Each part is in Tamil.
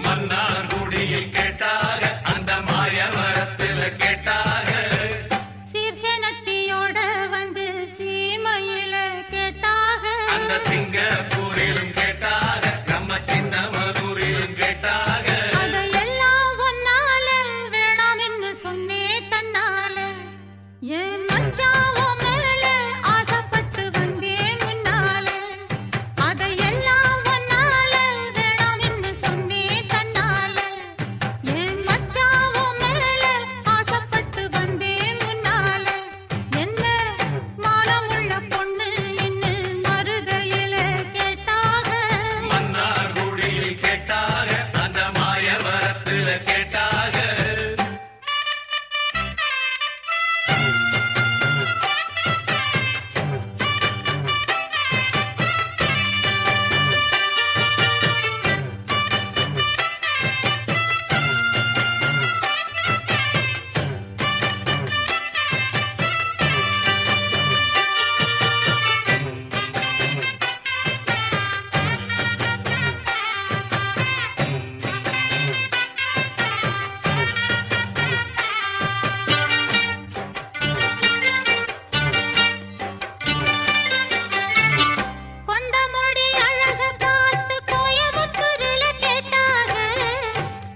மன்னார்குடியில் கேட்டாக அந்த மாயவரத்தில் கேட்டாக சீர்சேனத்தியோட வந்து சீமையில கேட்டாக அந்த சிங்கப்பூரிலும் கேட்டாக நம்ம சின்னமனூரிலும் கேட்டாக அதையெல்லாம் ஒன்னால வேணாம் என்று சொன்னே தன்னால என் மச்சாவோ மேல ஆசைப்பட்டு வந்தேன் முன்னால அதையெல்லாம் ஒன்னால வேணாம் என்று சொன்னே தன்னால என் மச்சாவோ மேல ஆசைப்பட்டு வந்தேன் முன்னால என்ன மானமுள்ள பொண்ணு இன்னு மருதையில கேட்டாக மன்னார்குடியில் கேட்டாக அந்த மாயவரத்தில் கேட்டாக கொண்டமுடி அழக பார்த்து கோயம்புத்தூரில கேட்டாக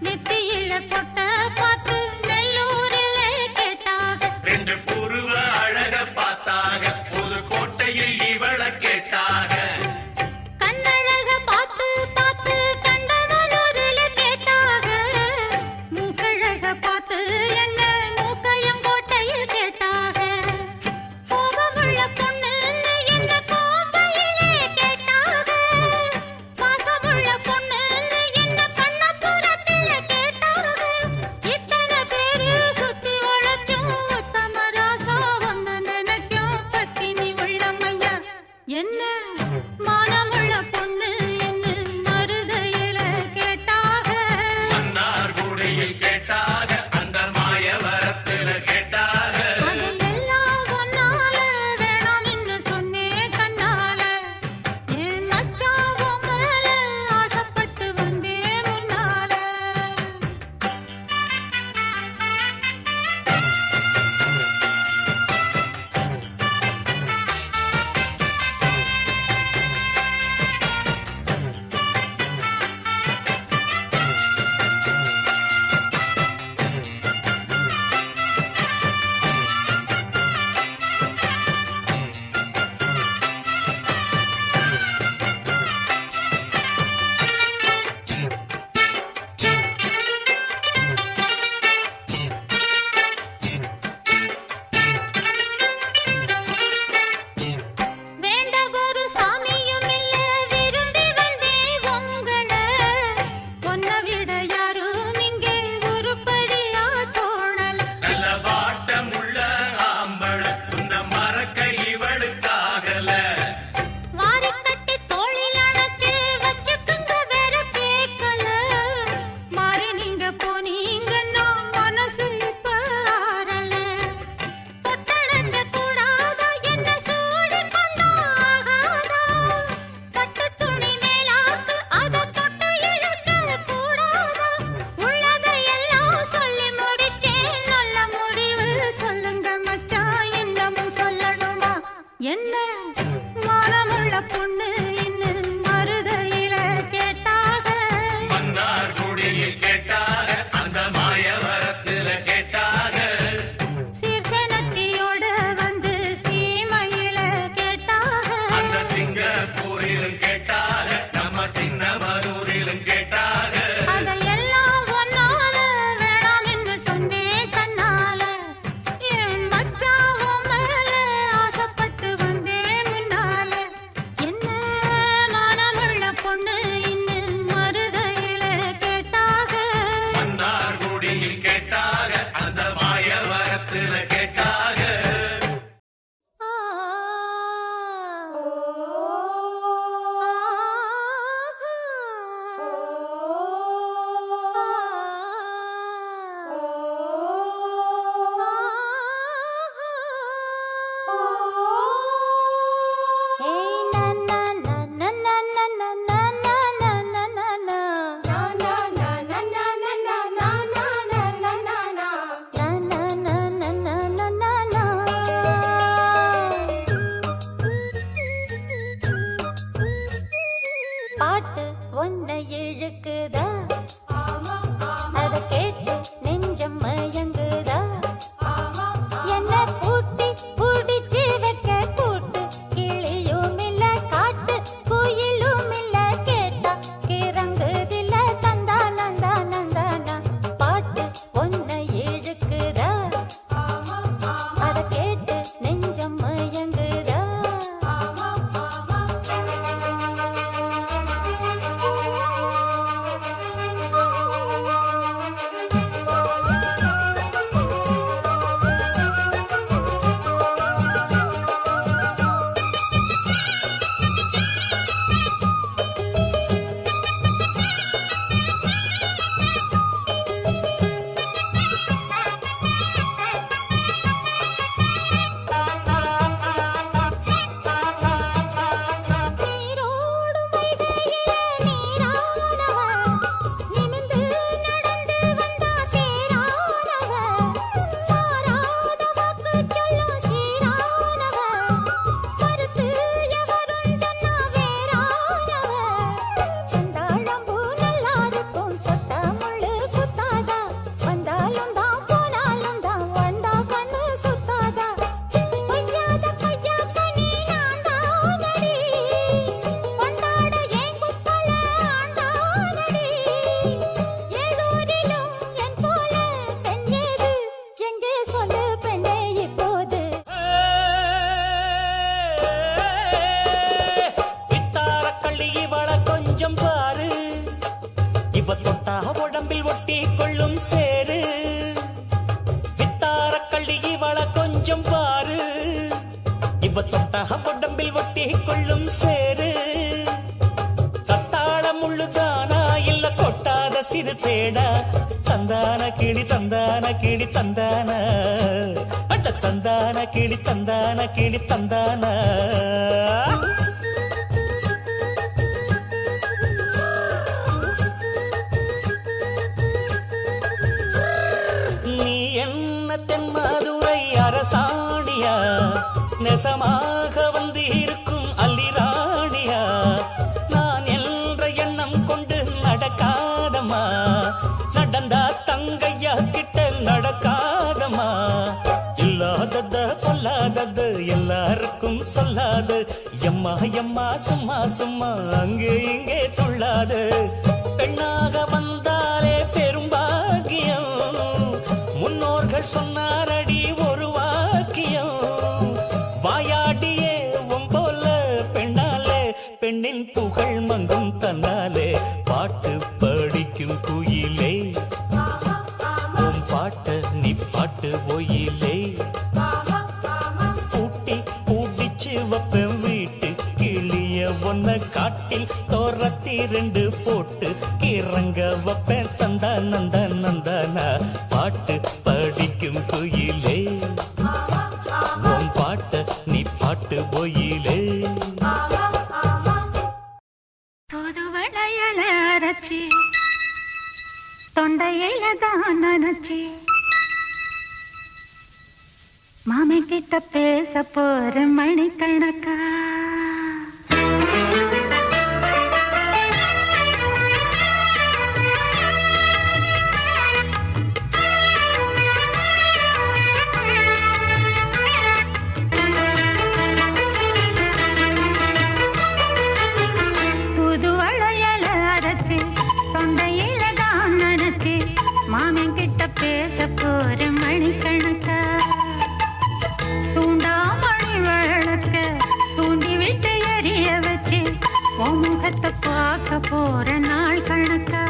நெத்தியில பொட்ட பார்த்து நெல்லூரில கேட்டாக ரெண்டு புருவ அழக பார்த்தாக புதுக்கோட்டையில் இவள கேட்டாக கண்ணழக பார்த்து பார்த்து கண்டமனூரில கேட்டாக மூக்கழக பார்த்து என்ன மூக்கையங்கோட்டையில் கேட்டாக கோபமுள்ள பொண்ணுன்னு என்ன கோம்பையிலே கேட்டாக பாசமுள்ள பொண்ணுன்னு என்ன பண்ணப்புறத்தில கேட்டாக கொள்ளும் சேரு வித்தார கள்ளி இவள கொஞ்சம் பாரு இவ தொட்டக உடம்பில் ஒட்டி கொள்ளும் சேரு தத்தாள முள்ளுதானா இல்ல கொட்டாத சிறு தேடா தந்தான கிளி தந்தான கிளி தந்தான அட்ட தந்தான கிளி தந்தான கிளி தந்தான நீ என்ன தென்மதுரை அரசாணியா நெசமாக வந்து இருக்கும் அல்லிராணியா நான் என்ற எண்ணம் கொண்டு நடக்காதமா நடந்தா தங்கையா கிட்ட நடக்காதமா இல்லாதத பொல்லாதது எல்லாருக்கும் சொல்லாது எம்மா எம்மா சும்மா சும்மா அங்கே இங்கே துள்ளாது பெண்ணாக வந்தாலே பெரும்பாகியம் முன்னோர்கள் சொன்னாரடி ஒரு வாக்கியம் வாயாடியே போல பெண்ணாலே பெண்ணின் புகழ் மங்கும் தன்னாலே பாட்டு படிக்கும் குயிலே உன் பாட்ட நீ பாட்டு ஒயிலே பூட்டி பூட்டிச்சு வப்பேன் வீட்டு கிளிய ஒன்ன காட்டில் தோரத்தி ரெண்டு போட்டு கிறங்க வப்பேன் தந்தா நந்தா நந்தானா பாட்டு படிக்கும் குயிலே உன் பாட்ட நீ பாட்டு ஒயிலே தூதுவளையல அரைச்சி தொண்டையில தான் நினைச்சி மாமன் கிட்ட பேச போற மணிக்கணக்கா தூதுவளையல அரைச்சி தொண்டையில தான் நினைச்சி மாமன் கிட்ட பேச போற மணிக்கணக்கா தூண்டாமணி விளக்க தூண்டி விட்டு எரிய வச்சு முகத்தை பார்க்க போற நாள் கணக்கா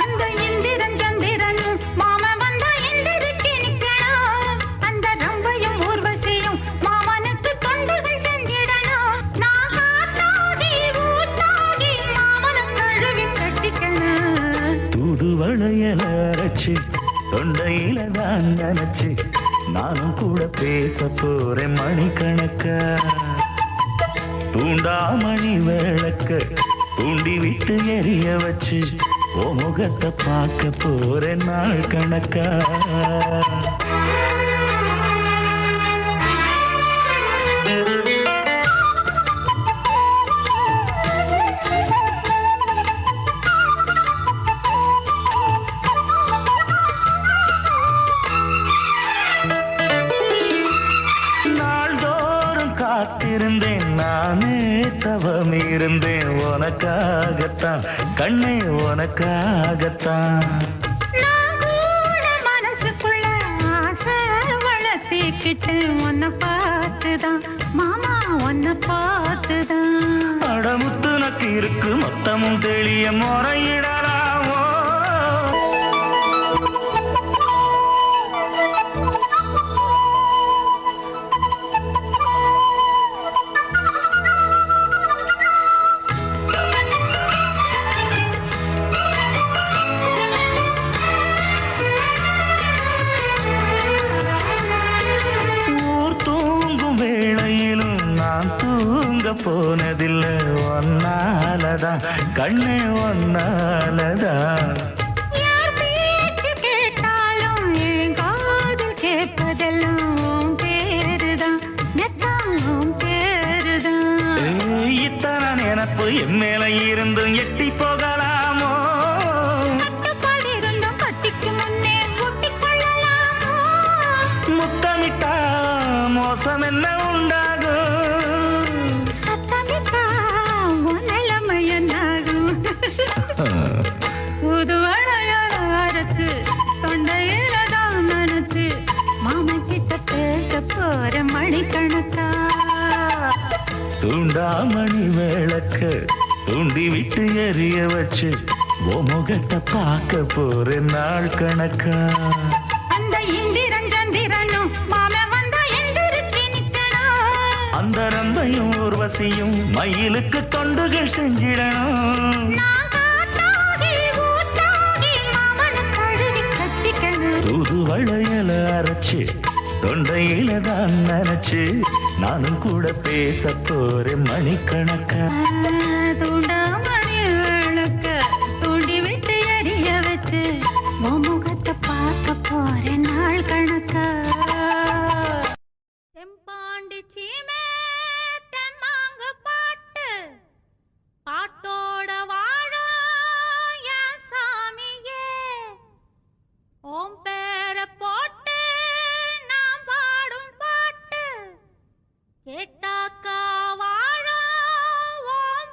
அந்த இந்திரன் சந்திரனும் மாம வந்தா எந்திரிச்சு நிக்கணும் அந்த ரம்பையும் ஊர்வசியும் மாமனுக்கு தொண்டுகள் செஞ்சிடணும் நான் காத்தாகி ஊத்தாகி மாமனை கழுவி கட்டிக்கணும் தூதுவளையல அரைச்சு தொண்டையில தான் நினைச்சு நானும் கூட பேச போறேன் மணிக்கணக்கா தூண்டாமணி விளக்க தூண்டி விட்டு எரிய வச்சு ஓ முகத்தை பார்க்க போறேன் நாள் கணக்கா காத்திருந்தேன் நானே தவம் இருந்தேன் உனக்காகத்தான் கண்ணே உனக்காகத்தான் நான் கூட மனசுக்குள்ள ஆசை வளர்த்திக்கிட்டு உன்னை பார்த்துதான் மாமா உன்னை பார்த்துதான் அடமுத்து நக்கு இருக்கு மொத்தமும் தெளிய முறையிடலாமோ போனதில்ல ஒன்னாலதான் கண்ணே ஒன்னாலதான் யார் பேச்சு கேட்டாலும் என் காதில் கேட்பதெல்லாம் உன் பேருதான் மெத்தம் உன் பேருதான் இத்தனை நினப்பு என் மேல இருந்தும் எட்டி போகலாமோ கட்டுப்பாடு இருந்தும் கட்டிக்கு முன்னே ஒட்டிக் கொள்ளலாமோ முத்தமிட்டா மோசம் என்ன உண்டாகும் புதுவளையல அரைச்சு தொண்டையில தான் நினைச்சு மாமன் கிட்ட பேச போற மணிக்கணக்கா தூண்டாமணி விளக்க தூண்டி விட்டு எரிய வச்சு ஓ முகத்தை பார்க்க போற நாள் கணக்கா அந்த இந்திரன் சந்திரனும் மாமன் வந்தா எந்திரிச்சு நிக்கணும். அந்த ரம்பையும் ஊர்வசியும் மயிலுக்கு தொண்டுகள் செஞ்சிடணும். நான் காத்தாகி ஊத்தாகி மாமனை தழுவி கட்டிக்கணும். தூது வளையல அரைச்சு தொண்டையில தான் நினைச்சு நானும் கூட பேச போறேன் மணிக்கணக்கா. தூண்டாமணி விளக்க தூண்டி விட்டு எரிய வச்சு உன் முகத்தை பார்க்க போறேன் நாள் கணக்கா. தெம்பாண்டி சீமே தெம்மாங்கு பாட்டு பாட்டோட வாழும் என் சாமியே. ஓம் பேர போட்டு நான் பாடும் பாட்டு கேட்டாக்கா வாழும் ஓம்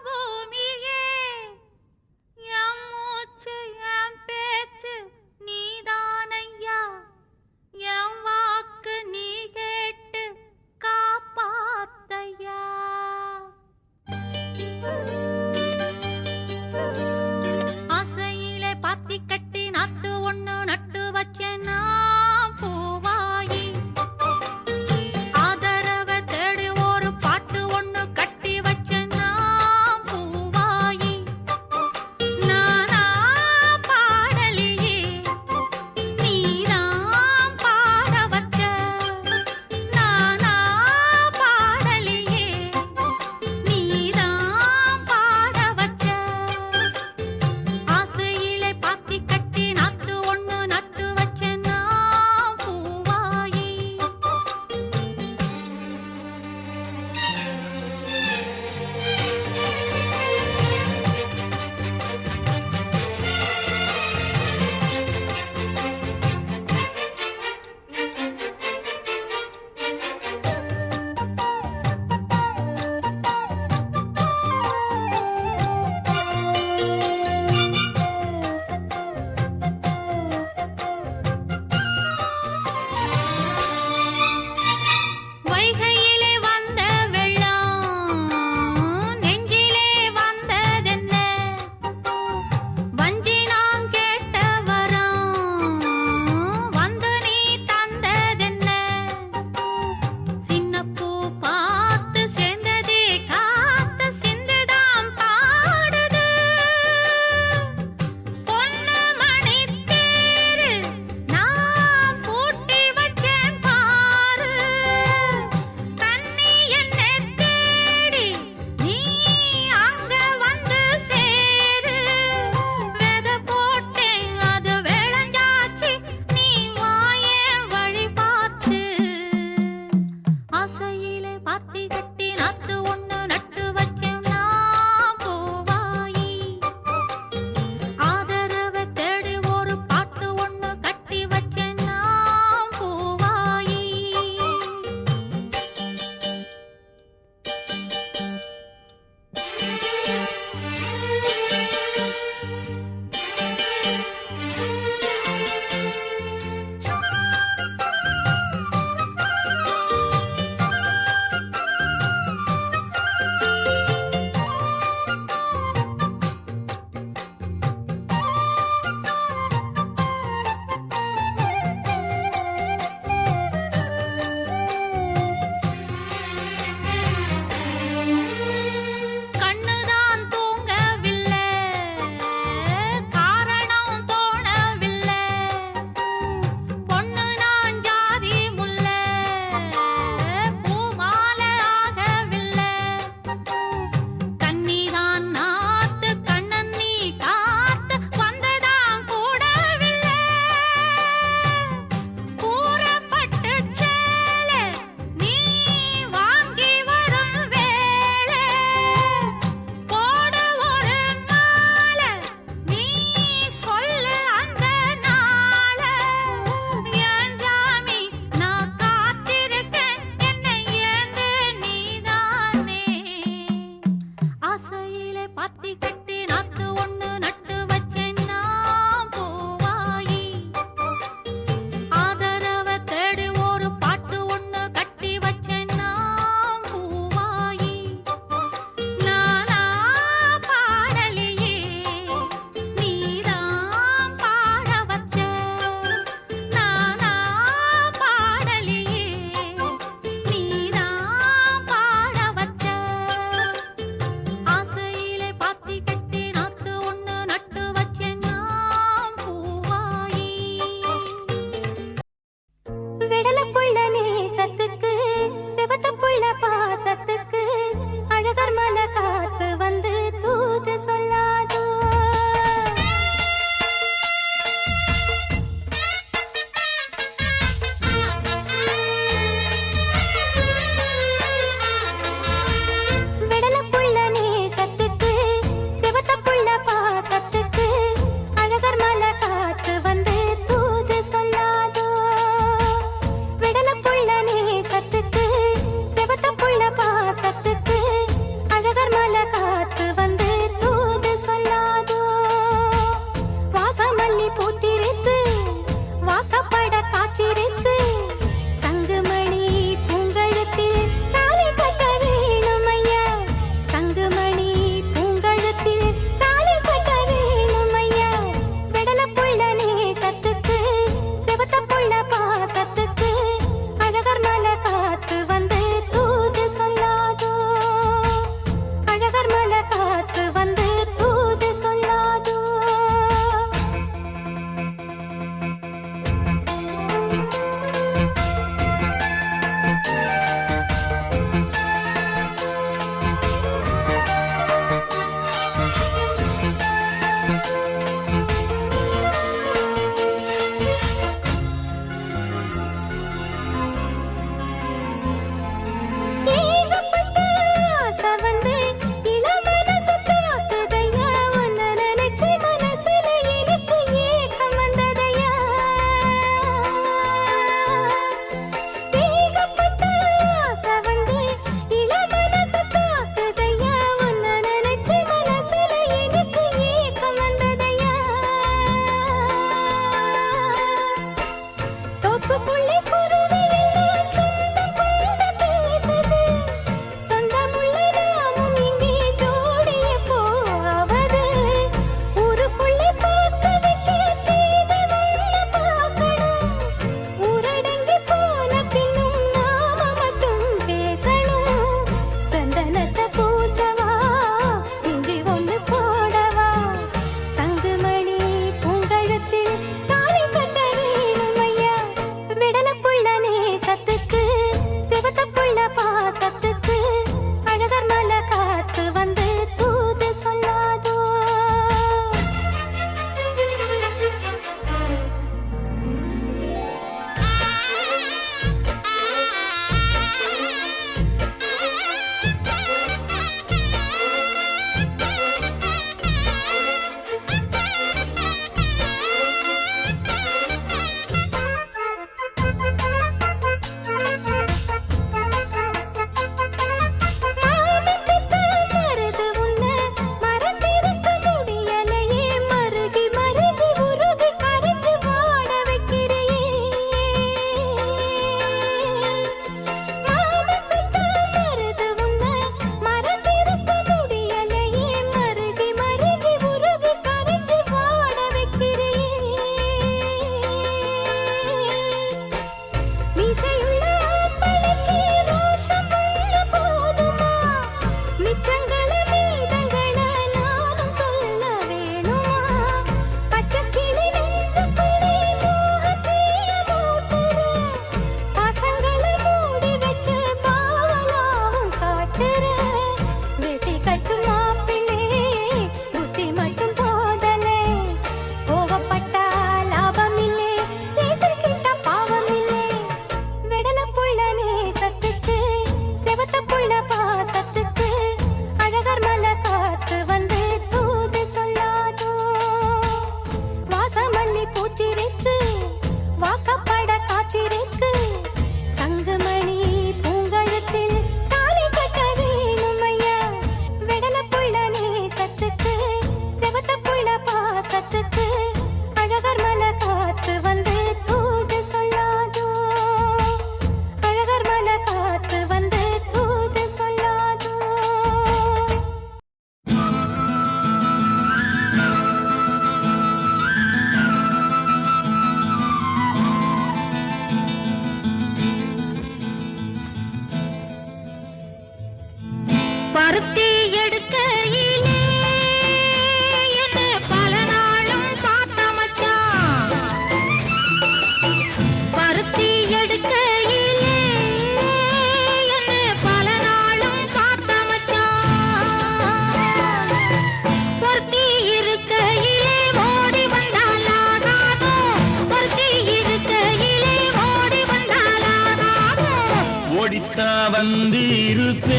தேடித்தா வந்து இருப்பேன்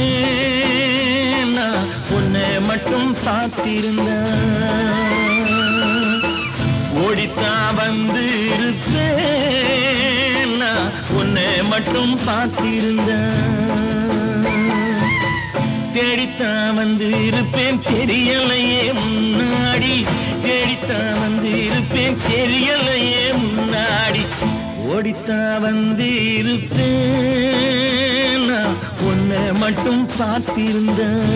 நான் உன்னை மட்டும் சாத்திருந்தேன் ஓடித்தா வந்து இருப்பேன் நான் உன்னை மட்டும் பார்த்திருந்தேன் தேடித்தா வந்து இருப்பேன் தெரியலையே முன்னாடி தேடித்தா வந்து இருப்பேன் தெரியலையே முன்னாடி ஓடித்தா வந்து இருப்பேன் நான் உன்னை மட்டும் பார்த்திருந்தேன்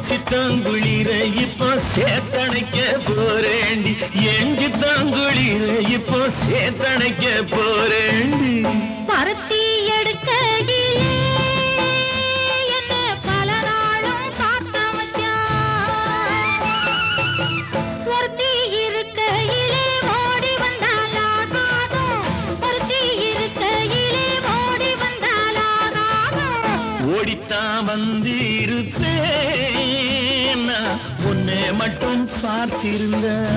சித்தாங்குளிர இப்போ சேத்தணைக்க போறேண்டி என் சித்தாங்குளிர இப்போ சேத்தணைக்க போறேண்டி பருத்தி எடுக்கையிலே என்ன பல நாளும் காத்த மச்சான் ஒருத்தி இருக்கையிலே ஓடி வந்தாலாகாதும் ஒருத்தி இருக்கையிலே ஓடி வந்தாலாகாதும் ஓடித்தான் வந்து இருப்பேன் நான் உன்னை மட்டும் பார்த்திருந்தேன்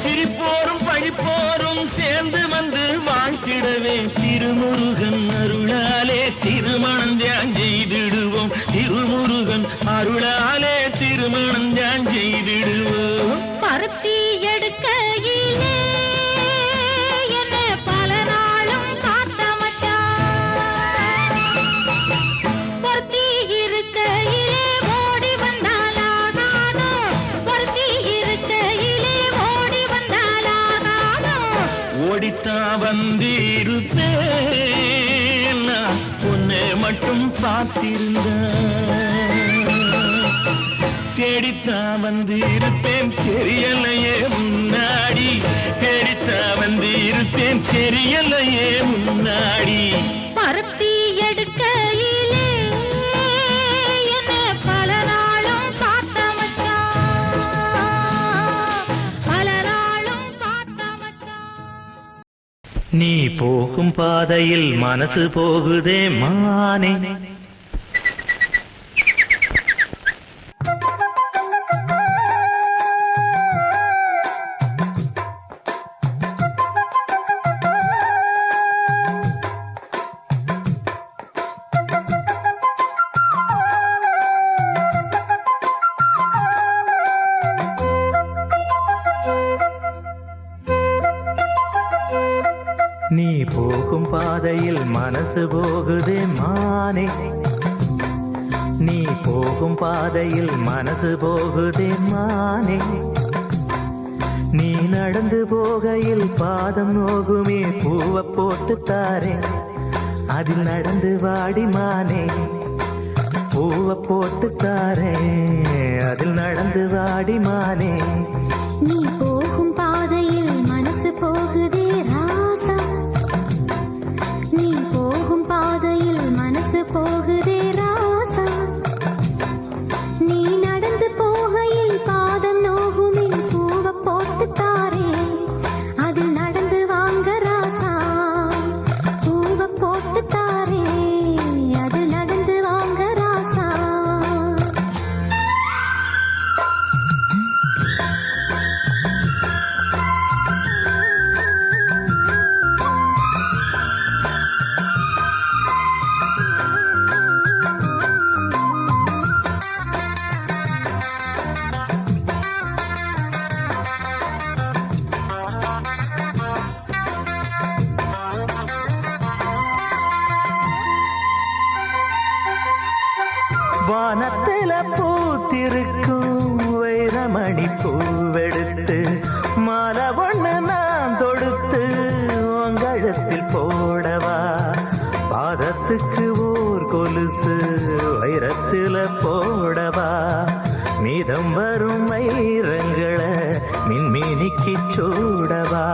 சிரிப்போரும் பழிப்போரும் சேர்ந்து வந்து வாழ்த்திடவே திருமுருகன் அருளாலே திருமணம் தியான் செய்திடுவோம் திருமுருகன் அருளாலே திருமணம் தியான் செய்திடுவோம் பருத்தி எடுக்கையிலே என்ன பல நாளும் காத்த மச்சான் பொருத்தி இருக்கையிலே ஓடி வந்தாலாகாதோ பொருத்தி இருக்கையிலே ஓடி வந்தாலாகாதோ ஓடித்தான் வந்து இருப்பேன் நான் உன்னை மட்டும் பார்த்திருந்தேன் தேடித்தான் வந்து இருப்பேன் தெரியலையே முன்னாடி தேடித்தான் வந்து இருப்பேன் தெரியலையே முன்னாடி பருத்தி எடுக்கையிலே என்ன பல நாளும் காத்த மச்சான் பல நாளும் காத்த மச்சான் நீ போகும் பாதையில் மனசு போகுதே மானே நீ போகும் பாதையில் மனசு போகுதே மானே நீ போகும் பாதையில் மனசு போகுதே மானே நீ நடந்து போகையில் பாதம் நோகுமே பூவை போட்டு தாரே அதில் நடந்து வாடி மானே பூவை போட்டு தாரே அதில் நடந்து வாடி மானே நீ போகும் பாதையில் மனசு போகுதே ராசா நீ போகும் பாதையில் மனசு போகுதே ராசா வானத்தில பூத்திருக்கும் வைரமணி பூவெடுத்து மாலை ஒண்ணு நான் தொடுத்து உங்கழத்தில் போடவா பாதத்துக்கு ஓர் கொலுசு வைரத்தில போடவா மீதம் வரும் வைரங்களை மின்மினிக்கு சூடவா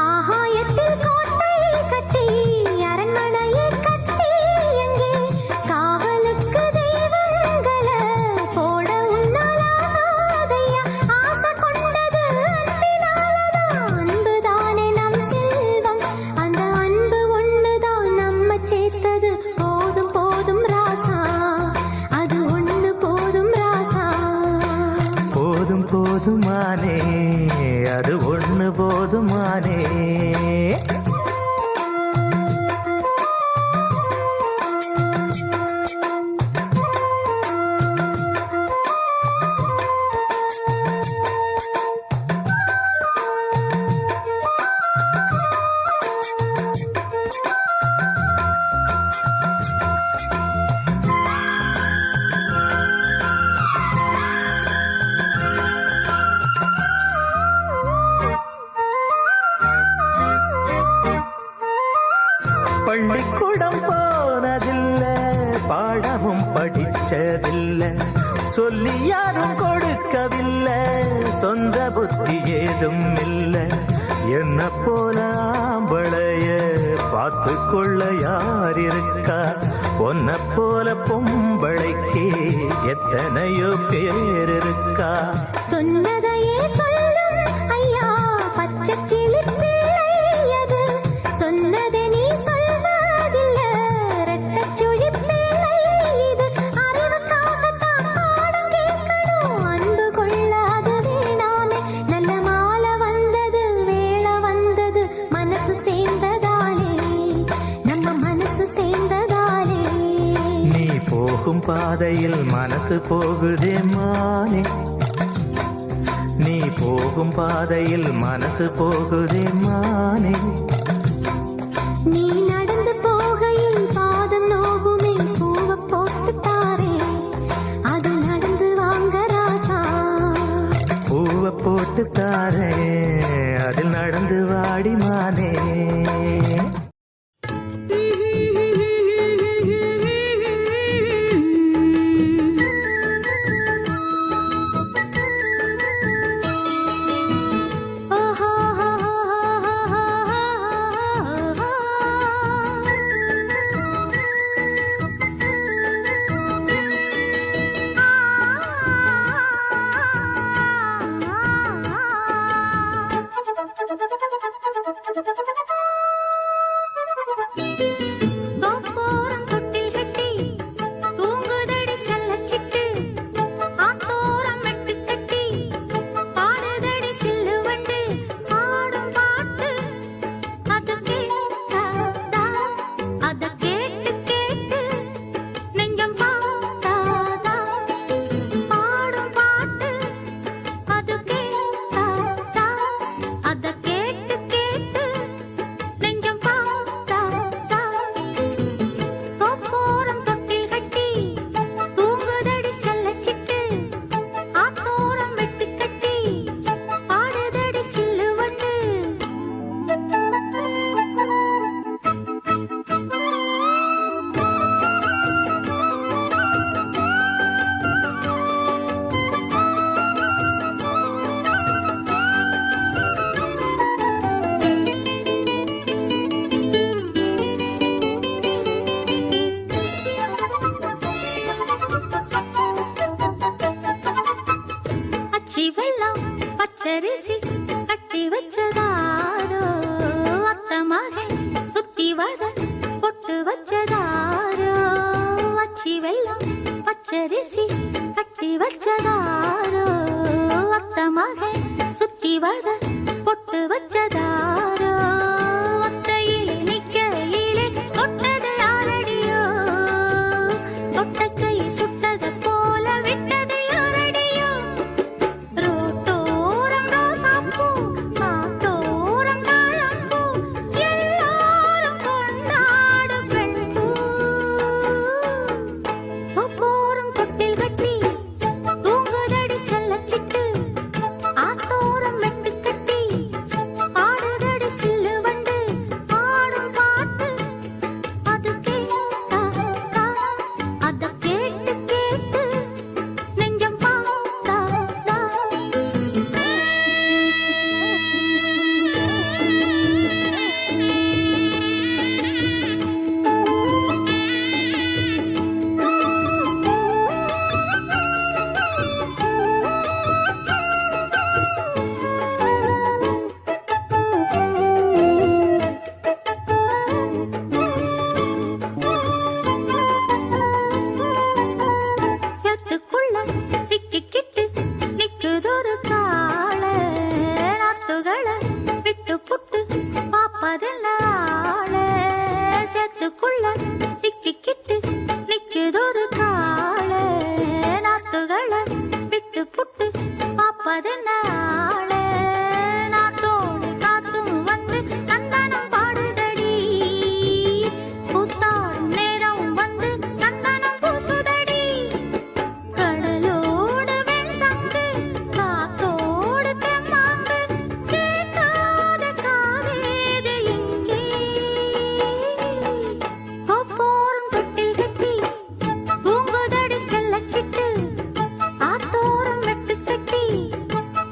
ஆகாயத்தில் கோட்டை கட்டி அரண்மனையை கட்டி எங்கே காவலுக்கு தெய்வங்களை போட உன்னாலாதையா ஆசை கொண்டது அன்பினாலதான் அன்புதானே நம் செல்வம் அந்த அன்பு ஒண்ணுதான் நம்ம சேர்த்தது போதும் போதும் ராசா அது ஒண்ணு போதும் ராசா போதும் போதுமானே அது ஒண்ணு போதுமானே பள்ளிக்கூடம் போனதில்லை பாடமும் படிச்சதில்லை சொல்லி யாரும் கொடுக்கவில்லை சொந்த புத்தி ஏதும் இல்லை என்ன போல ஆம்பளைய பார்த்து கொள்ள யார் இருக்கா பொன்ன போல பொம்பளைக்கு எத்தனையோ பேர் இருக்கா சொன்னதையே சொல்லும் ஐயா பச்சை கிளி பிள்ளையது சொன்னதை நீ சொல்வதில்ல ரெட்டச்சுழி பிள்ளை இது அறிவுக்காகத்தான் பாடம் கேட்கணும் அன்பு கொள்ளாது வேணாமே நல்ல மாலை வந்தது வேளை வந்தது மனசு சேர்ந்ததாலே நம்ம மனசு சேர்ந்ததாலே நீ போகும் பாதையில் மனசு போகுதே மானே நீ போகும் பாதையில் மனசு போகுதே மானே நீ நடந்து போகையில் பாதம் நோகுமே பூவை போட்டு தாரே அது நடந்து வாங்க ராசா பூவை போட்டு தாரே அதில் நடந்து வாடி மானே தோப்போரம் தொட்டில் கட்டி தூங்குதடி செல்லச்சிட்டு ஆத்தோரம் மெட்டு கட்டி பாடுதடி சில்லு வண்டு பாடும் பாட்டு அது கேட்டாதா அத கேட்டு கேட்டு நெஞ்சம் பாட்டாதா பாடும் பாட்டு அது கேட்டாதா அத கேட்டு கேட்டு நெஞ்சம் பாட்டாதா தோப்போரம் தொட்டில் கட்டி தூங்குதடி செல்லச்சிட்டு ஆத்தோரம் வெட்டு கட்டி பாடுதடி சில்லு வண்டு அச்சி வெள்ளம் பச்சரிசி கட்டி வச்சதாரோ அத்த மகன் சுத்தி வர பொட்டு வச்சதாரோ அச்சி வெள்ளம் பச்சரிசி கட்டி வச்சதாரோ அத்த மகன் சுத்தி வர பொட்டு வச்சதாரோ ஒத்தையிலே நிக்கையிலே தொட்டது யாரடியோ தொட்ட கை சுட்டது போல விட்டது யாரடியோ ரோட்டோரம் ரோசாப்பூ காட்டோரம் தாழம்பூ எல்லாரும் கொண்டாடும் பெண்பூ தோப்போரம் சிக்கிக்கிட்டு நிக்குதொரு கால நாத்துகளை விட்டு புட்டு பாப்பதென்ன ஆள நாத்தோடு காத்தும் வந்து சந்தனம் பாடுதடி பூத்தாடும் நேரம் வந்து சந்தனம் பூசுதடி கடலோடு வெண்சங்கு காத்தோடு தெம்மாங்கு சேர்க்காத காதேது இங்கே போரும் தொட்டில் கட்டி பூங்குதடி செல்லச்சிட்டு ஆத்தோரம் வெட்டு கட்டி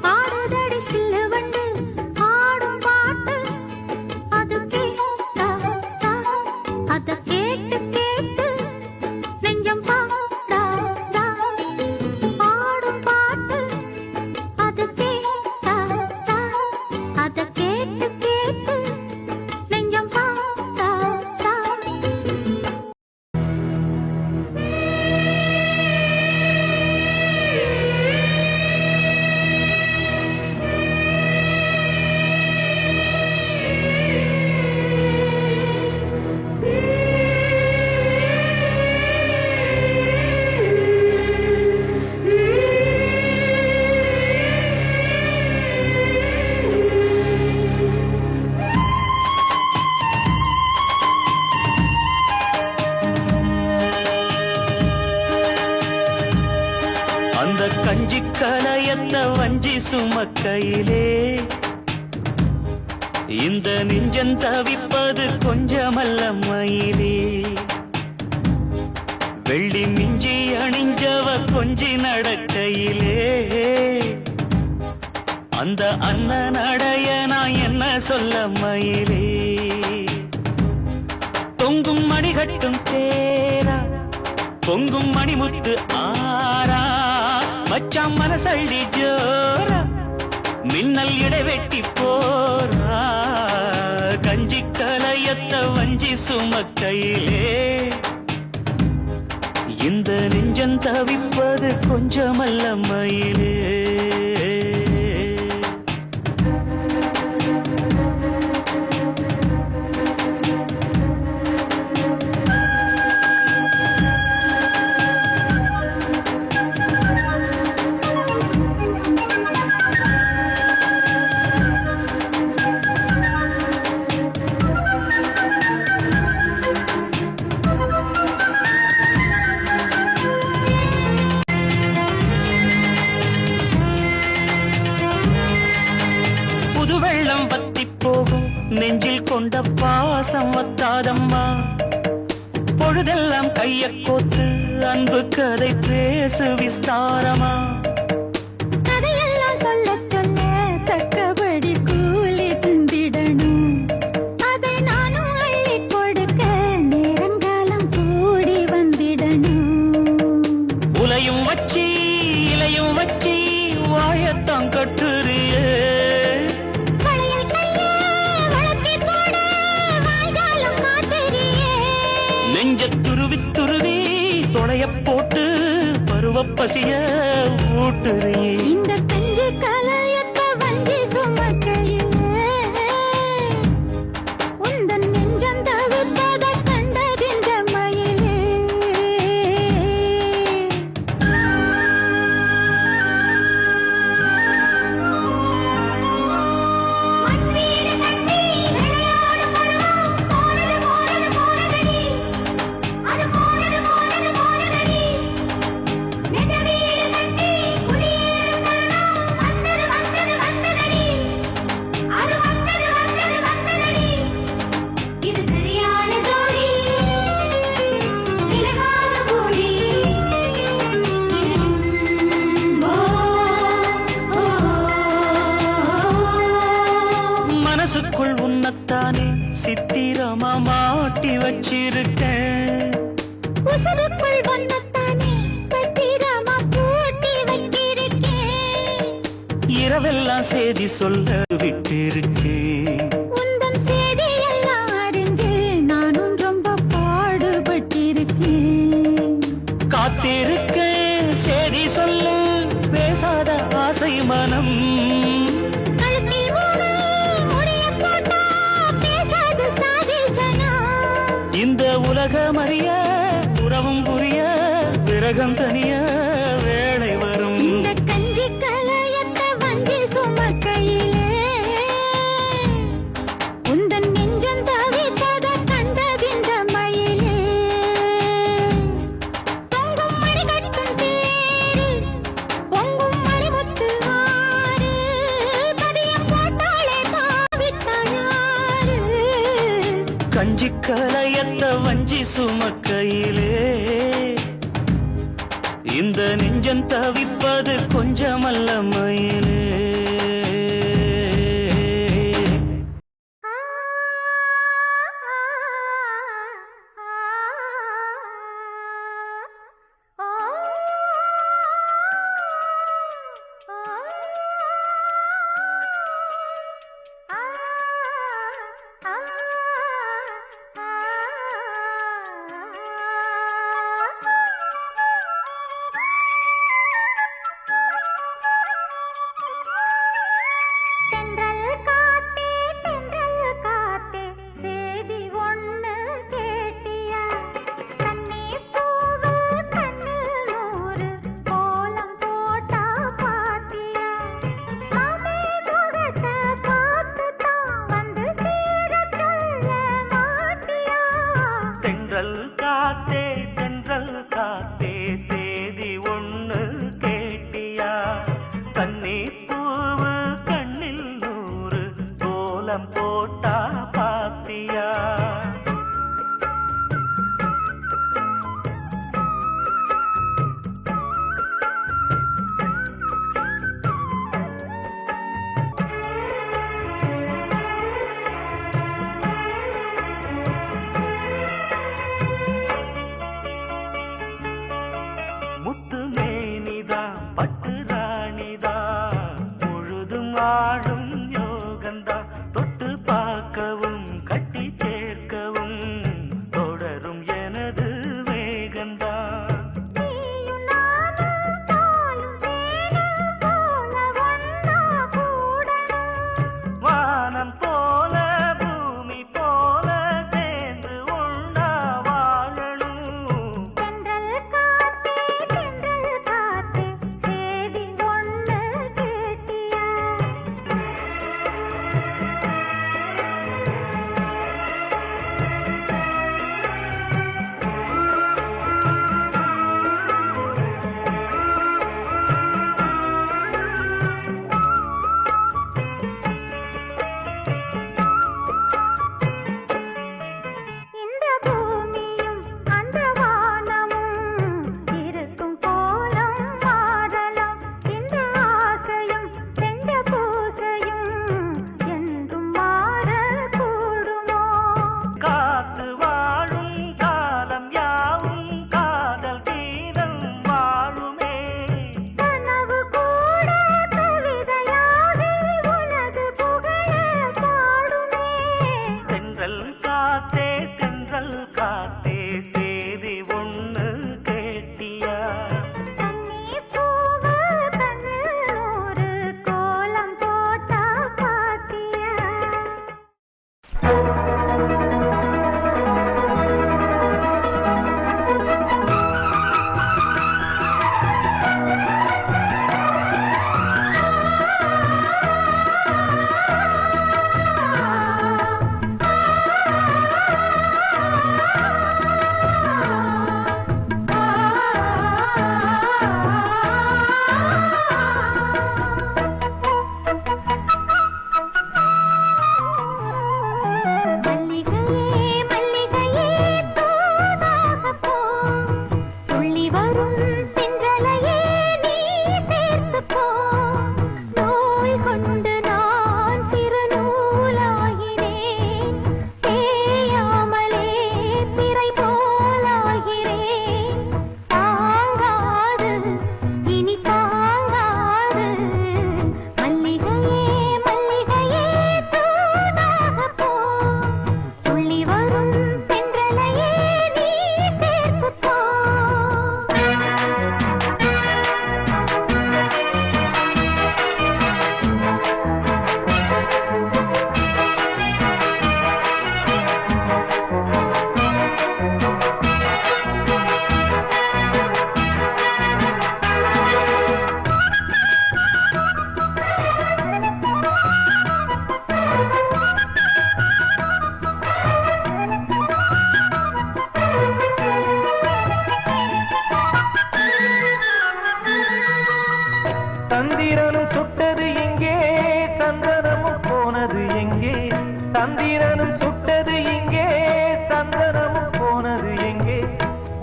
பாடுதடி சில்லு வண்டு ஆடும் பாட்டு அது கேட்டா அத கேட்டு கேட்டு நெஞ்சம் பாடாதா பாடும் பாட்டு அது கேட்டா அத கேட்டு கேட்டு நெஞ்சம் பாடாதா அந்த கஞ்சி கலையத்த வஞ்சி சுமக்கையிலே இந்த நெஞ்சம் தவிப்பது கொஞ்சமல்ல மயிலே வெள்ளி மிஞ்சி அணிஞ்சவ கொஞ்சி நடக்கையிலே அந்த அண்ணன் அடைய நான் என்ன சொல்ல மயிலே தொங்கும் மணிகட்டும் தேரா பொங்கும் மணிமுத்து ஆரா மச்சான் மனசள்ளி ஜோரா மின்னல் இடைவெட்டி போரா கஞ்சி கலையத்த வஞ்சி சுமக்கையிலே இந்த நெஞ்சம் தவிப்பது கொஞ்சமல்ல மயிலே புது வெள்ளம் வத்தி போகும் நெஞ்சில் கொண்ட பாசம் வத்தாதம்மா பொழுதெல்லாம் கைய கோத்து அன்பு கதை பேசு விஸ்தாரமா கதையெல்லாம் சொல்ல சொல்ல தக்கபடி கூலி தந்திடணும் அதை நானும் அள்ளி கொடுக்க நேரங்காலம் கூடி வந்திடணும் உலையும் வச்சி இலையும் வச்சி வாயத்தான் கட்டுறியே வளையல் கையே வளர்த்தி போட வாய்காலம் மாத்தறியே நெஞ்ச துருவி துருவி தொடைய போட்டு பருவ பசிய ஊட்டுறியே இந்த கஞ்சி கலையத்த வஞ்சி சுமக்கையிலே உந்தன் நெஞ்சம் தவிர்ப்பத கண்டதின்ற மயிலே மண்வீடு கட்டி விளையாடு பருவம் போனது போனது போனதடி அது போனது போனது போனதடி நெஞ்ச வீடு கட்டி குடியேறும் தருணம் வந்தது வந்தது வந்ததடி அது வந்தது வந்தது வந்ததடி இது சரியான ஜோடி விலகாத கூடி மனசுக்குள் உன்னத்தானே சித்திரமா மாட்டி வச்சிருக்கேன் உசுருக்குள் வண்ணத்தானே பத்திரமா பூட்டி வச்சிருக்கேன் இரவெல்லாம் செய்தி சொல்ல விட்டிருக்கேன் உந்தன் செய்தியெல்லாம் அறிஞ்சு நானும் ரொம்ப பாடுபட்டிருக்கேன் காத்திருக்கேன் செய்தி சொல்லு பேசாத ஆசை மனம் கழுத்தில் மூணு முடிய போட்டா பேசாது சாதிசனா இந்த உலகம் பிரிய உறவும் புரிய விரகம் தனிய வேளை வரும். இந்த கஞ்சி கலையத்த வஞ்சி சுமக்கையிலே உந்தன் நெஞ்சம் தவிப்பத கண்டதிந்த மயிலே பொங்கும் மணி கட்டும் தேரு பொங்கும் மணிமுத்து ஆறு பதியம் போட்டாளே பாவித்தாள் யாரு. கஞ்சி கலையத்த வஞ்சி சுமக்கையிலே இந்த நெஞ்சம் தவிப்பது கொஞ்சமல்ல மயிலே.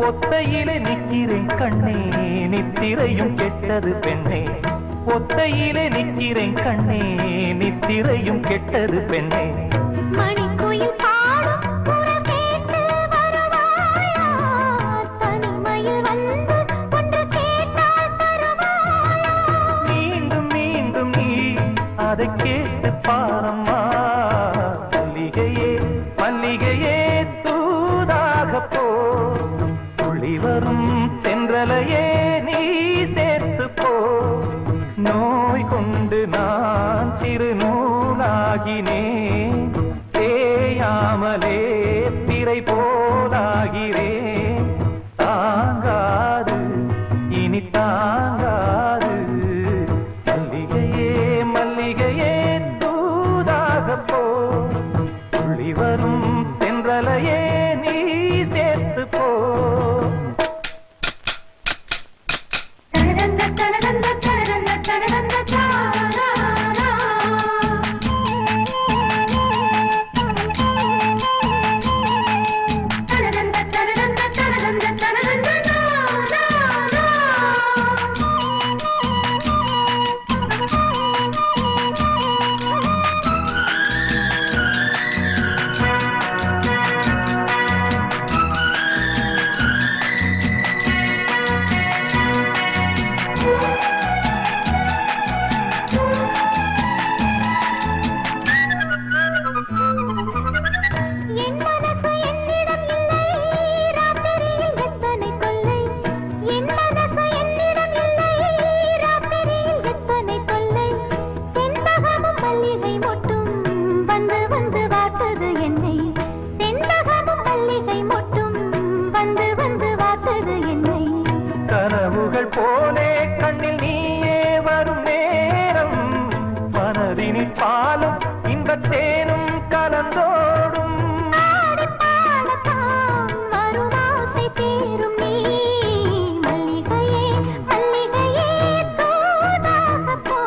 ஒத்தையிலே நிக்கிறேன் கண்ணே நித்திரையும் கெட்டது பெண்ணே ஒத்தையிலே நிக்கிறேன் கண்ணே நித்திரையும் கெட்டது பெண்ணே மணிக்குயில் பாடும் குரல் கேட்டு வருவாயா தனிமையில் வந்து ஒன்று கேட்டால் தருவாயா மீண்டும் மீண்டும் நீ அதை கேட்டு பாரம்மா மல்லிகையே மல்லிகையே தூதாக போ துள்ளி வரும் தென்றலையே நீ சேர்த்து போ நோய் கொண்டு நான் சிறு நூலாகினேன் தேயாமலே திரை போலாகிறேன் தாங்காது இனி தாங்காது மல்லிகையே மல்லிகையே தூதாக போ துள்ளி வரும் தென்றலையே நீ சேர்த்து போ என் மனசு என்னிடம் இல்லை ராத்திரியில் எத்தனை தொல்லை என் மனசு என்னிடம் இல்லை ராத்திரியில் எத்தனை தொல்லை செண்பகமும் மல்லிகை மொட்டும் வந்து வந்து வாட்டுது என்னை செண்பகமும் மல்லிகை மொட்டும் வந்து வந்து வாட்டுது என்னை கனவுகள் போலே கண்ணில் நீயே வரும் நேரம் மனதினில் பாலும் இன்பத் தேனும் கலந்தோடும் ஆடிப் பாடத்தான் வரும் ஆசை தீரும் நீ மல்லிகையே மல்லிகையே தூதாக போ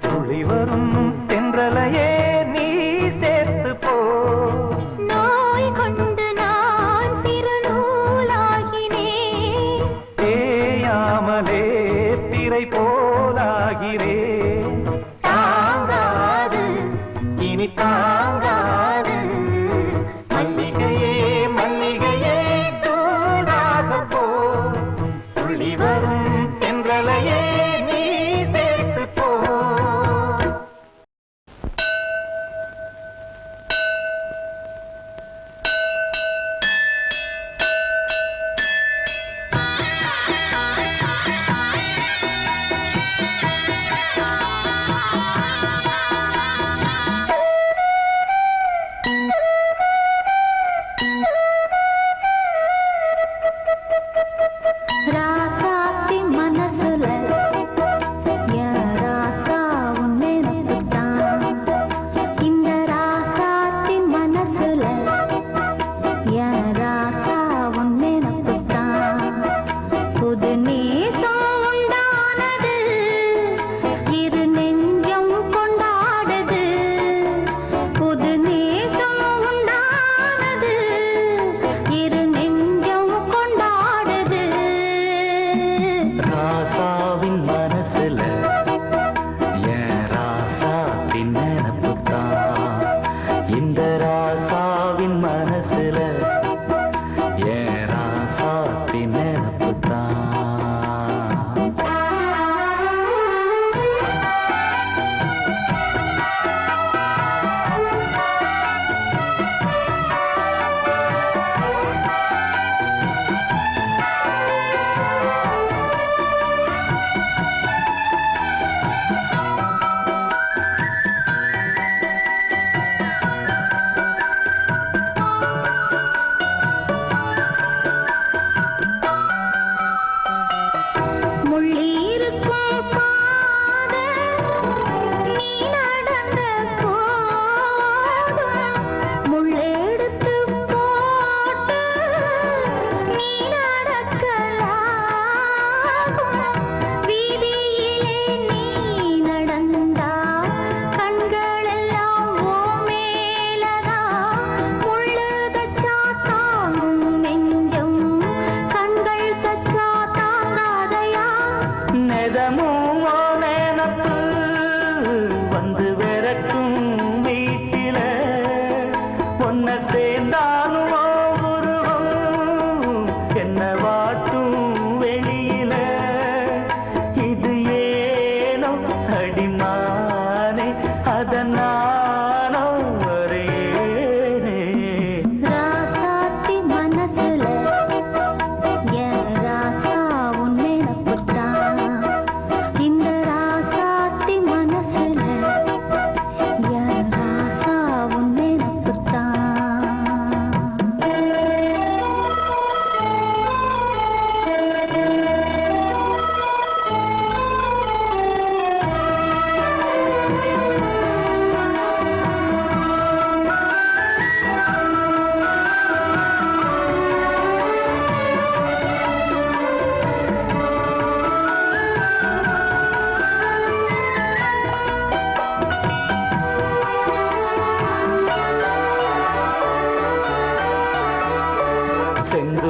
துளி வரும் தென்றலையே நீ சேர்த்து போ நோய் கொண்டு நான் சிறு நூலாகினேன் தேயாமலே திரை போலாகிறேன் தாங்காது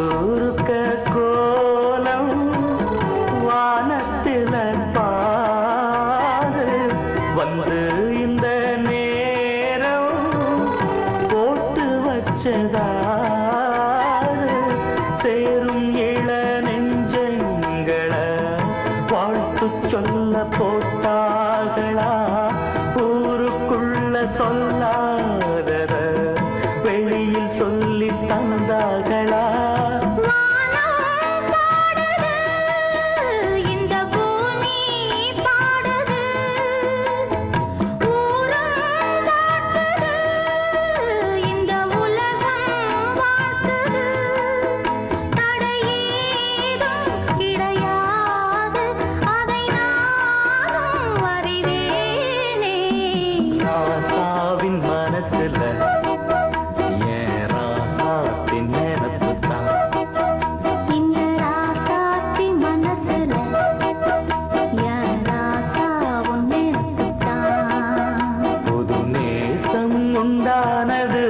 ஊருக்க கோலம் வானத்தில பாரு வந்து இந்த நேரம் போட்டு வச்சதாரு சேரும் இள நெஞ்சங்கள வாழ்த்து சொல்ல போட்டார்களா ஊருக்குள்ள சொல்லாதத வெளியில் சொல்லி தந்தார்களா வானம் பாடுது, இந்த பூமி பாடுது, ஊரும் வாழ்த்துது, இந்த உலகம் வாழ்த்துது. தடையேதும் கிடையாது, அதை நானும் அறிவேனே. ராசாவின் மனசுல ஏன் ராசாத்தின் நினைப்புத்தான் இந்த ராசாத்தி மனசுல என் ராசா உன் நினைப்புத்தான். புது நேசம் உண்டானது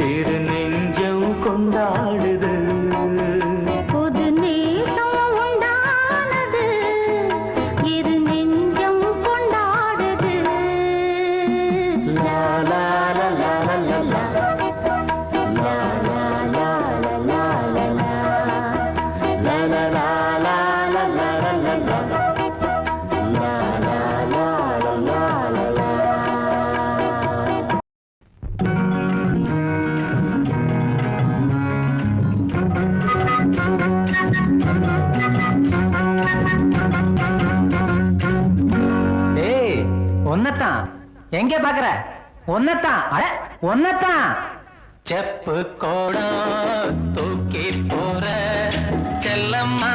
இரு நெஞ்சம் கொண்டாடுது புது நேசம் உண்டானது, இரு நெஞ்சம் கொண்டாடுது. லா லா லா லா லா லா லா. லா லா லா லா லா லா லா. லா லா லா லா லா லா லா லா லா. லா லா லா லா லா லா லா. ஏய் ஒன்னத்தான் எங்க பாக்குற ஒன்னத்தான் அட ஒன்னத்தான் செப்பு கோடம் தூக்கி போற செல்லம்மா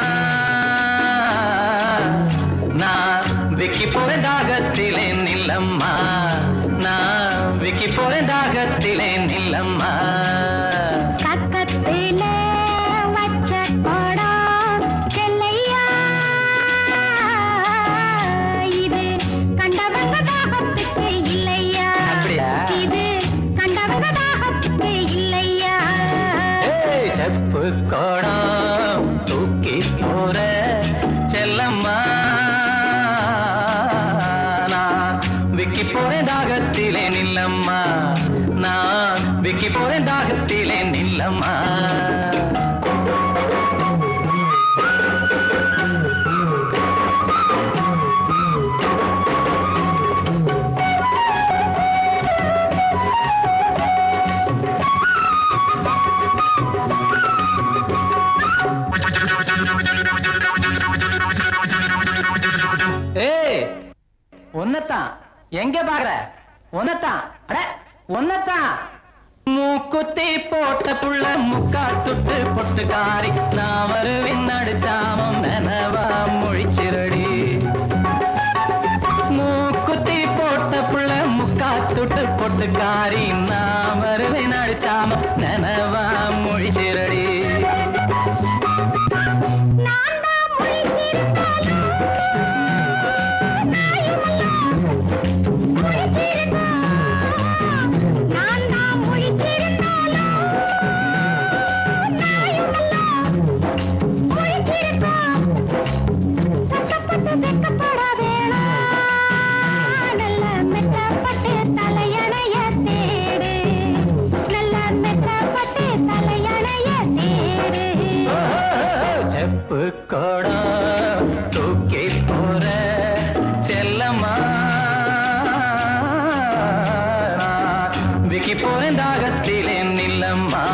நான் விக்கி போற தாகத்திலே நில்லம்மா நான் விக்கி போற தாகத்திலே நில்லம்மா பக்கத்தில வச்ச கோடம் செல்லையா, இது கண்டவங்க தாகத்துக்கு இல்லையா, அப்படியா? இது கண்டவங்க தாகத்துக்கு இல்லையா. ஏய், செப்பு கோடம் தூக்கி போற செல்லம்மா நான் விக்கி போறேன் தாகத்திலே நில்லம்மா நான் விக்கி போறேன் தாகத்திலே நில்லம்மா ஏய் ஒன்னத்தான் எங்க பாக்குற ஒன்னத்தான் அட ஒன்னத்தான் மூக்குத்தி போட்ட புள்ள முக்கா துட்டு பொட்டுக்காரி நான் வருவின் நடுச்சாமம் நனவா மொழிச்சிரடி மூக்குத்தி போட்ட புள்ள முக்கா துட்டு பொட்டுக்காரி நான் வருவின் நடுச்சாமம் நனவா மொழிச்சிரடி நான் தான் முழிச்சிருந்தாலும் நான் தான் முழிச்சிருந்தாலும் முழிச்சிருக்கோம். சட்டப்பட்டு வெட்கப்பட வேணாம், நல்ல மெத்தப்பட்டு தலையணைய தேடு, நல்ல மெத்தப்பட்டு தலையணைய தேடு. செப்பு கோடம் தூக்கி போற செல்லம்மா நான் விக்கி போறேன் தாகத்திலே நில்லம்மா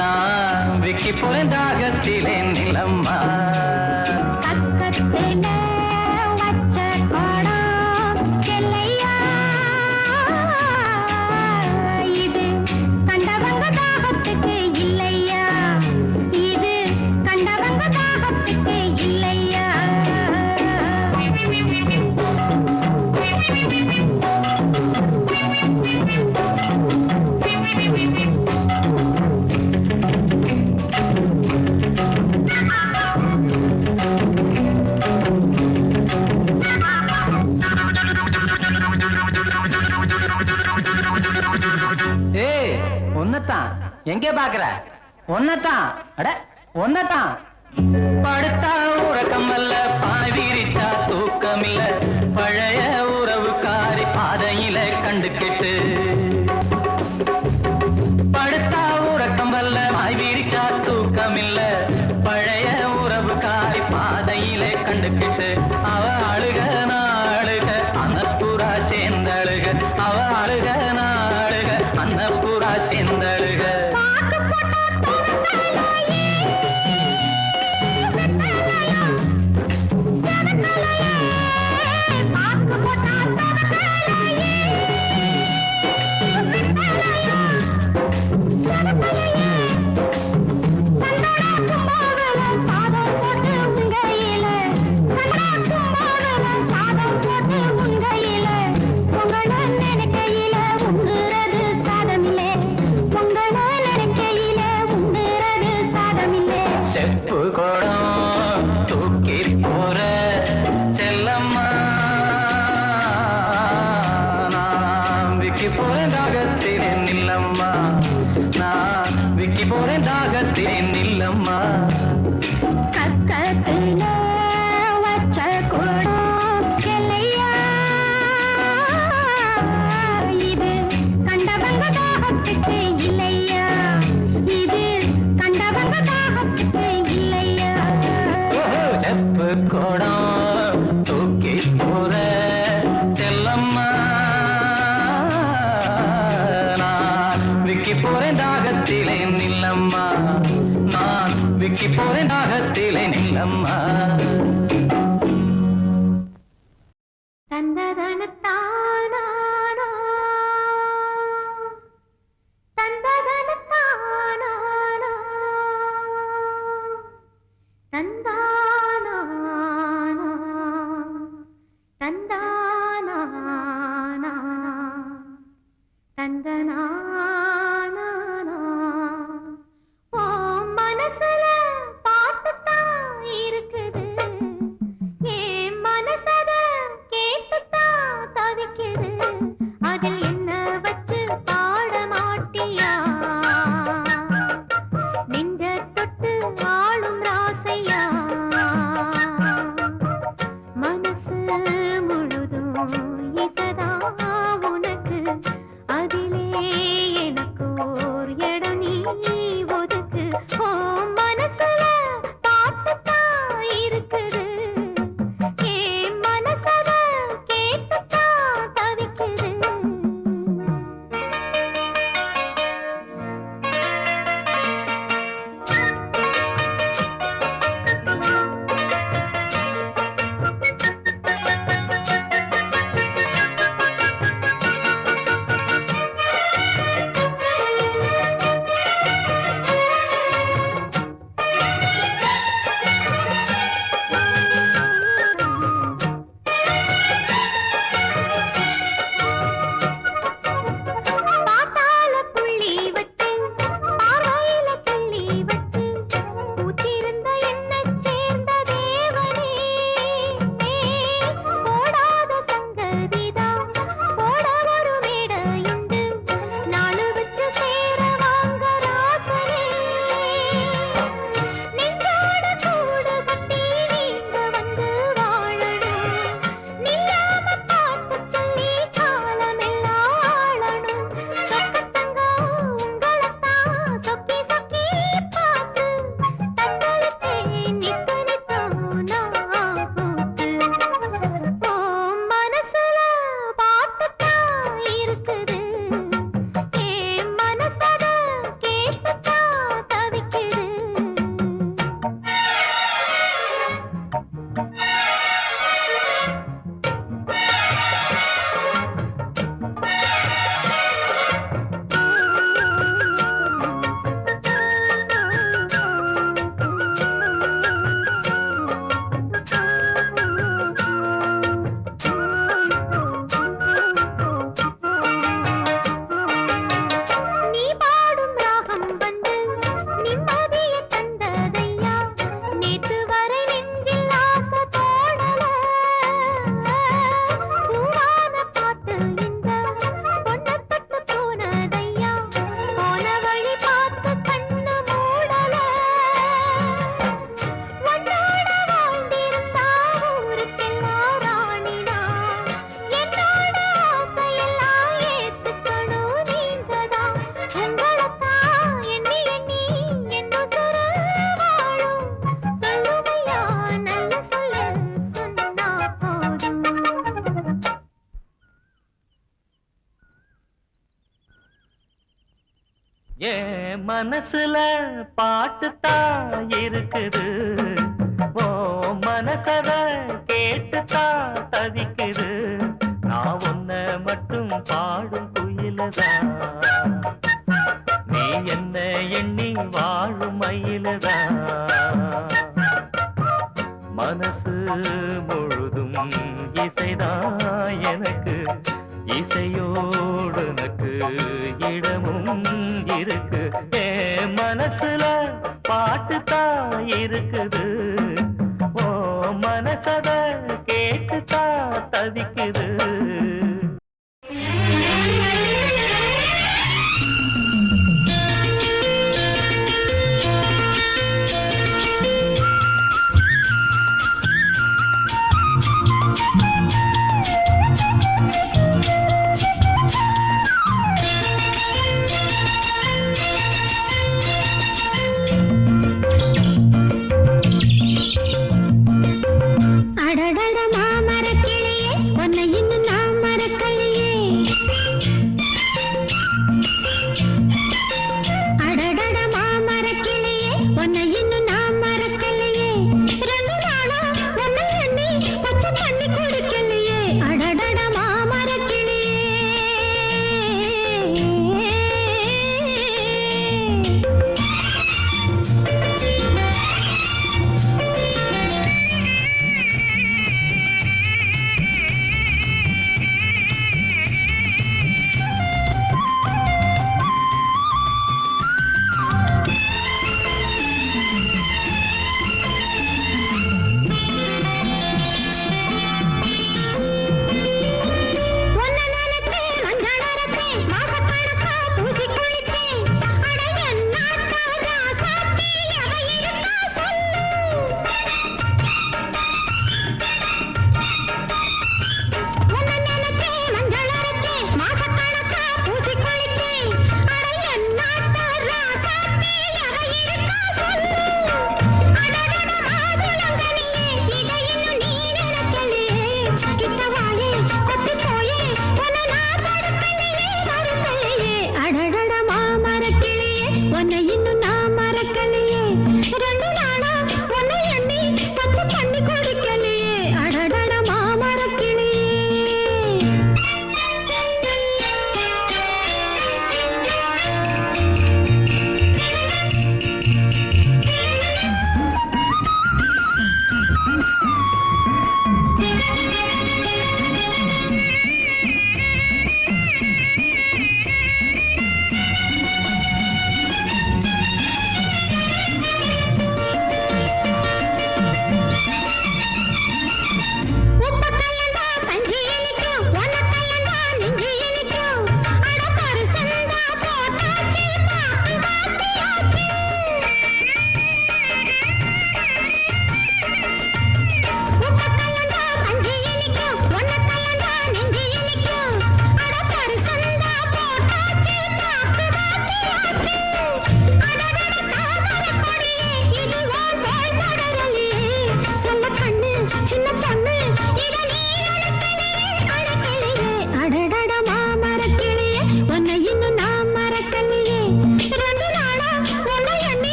நான் விக்கி போறேன் தாகத்திலே நில்லம்மா பக்கத்தில வச்ச கோடம் செல்லையா, இது கண்டவங்க தாகத்துக்கு இல்லையா, இது கண்டவங்க தாகத்துக்கு இல்லையா. ஏய் ஒன்னத்தான் எங்க பாக்குற ஒன்னதான் அட ஒன்னதான் படுத்தா உறக்கம் அல்ல பாய் விரிச்சா தூக்கமில்ல பழைய உறவுக்காரி பாதையில கண்டுக்கிட்டு படுத்தா உறக்கம் அல்ல பாய் விரிச்சா தூக்கமில்ல பழைய உறவுக்காரி பாதையில கண்டுக்கிட்டு அவ அழுக நாளுக அன்னப்புறா சேர்ந்தழுக அவ அழுக நாளுக அன்னப்புறா சேர்ந்தழுக செப்பு கோடம் தூக்கி போற செல்லம்மா நான் விக்கி போறேன் தாகத்திலே நில்லம்மா நான் விக்கி போறேன் தாகத்திலே நில்லம்மா கக்கத்தில வச்ச குடம் எல்லையா இது கண்டவங்க தாகத்துக்கு இல்லையா இது கண்டவங்க தாகத்துக்கு இல்லையா செப்பு கோடம் தூக்கி போற செல்லம்மா நான் விக்கி போறேன் தாகத்திலே நில்லம்மா நான் விக்கி போறேன் தாகத்திலே நில்லம்மா தந்ததனத்தானா தந்ததனத்தானா தந்தானா தந்தானா தந்தனா ஓ மனசுல பாட்டுத்தான் இருக்குது என் மனசத கேட்டுத்தான் தவிக்குது அதில் என்ன வச்சு பாட மாட்டியா நெஞ்ச தொட்டு ஆளும் ராசையா மனசுல பாட்டுத்தான் இருக்குது, ஓ மனசத கேட்டுத்தான் தவிக்குது. நான் உன்ன மட்டும் பாடும் குயிலதான், நீ என்ன எண்ணி வாழும் மயிலதான். மனசு முழுதும் இசைதான் எனக்கு, இசையோடு எனக்கு இடமும் இருக்கு. மனசுல பாட்டுத்தான் இருக்குது, ஓ மனசத கேட்டுத்தான் தவிக்குது.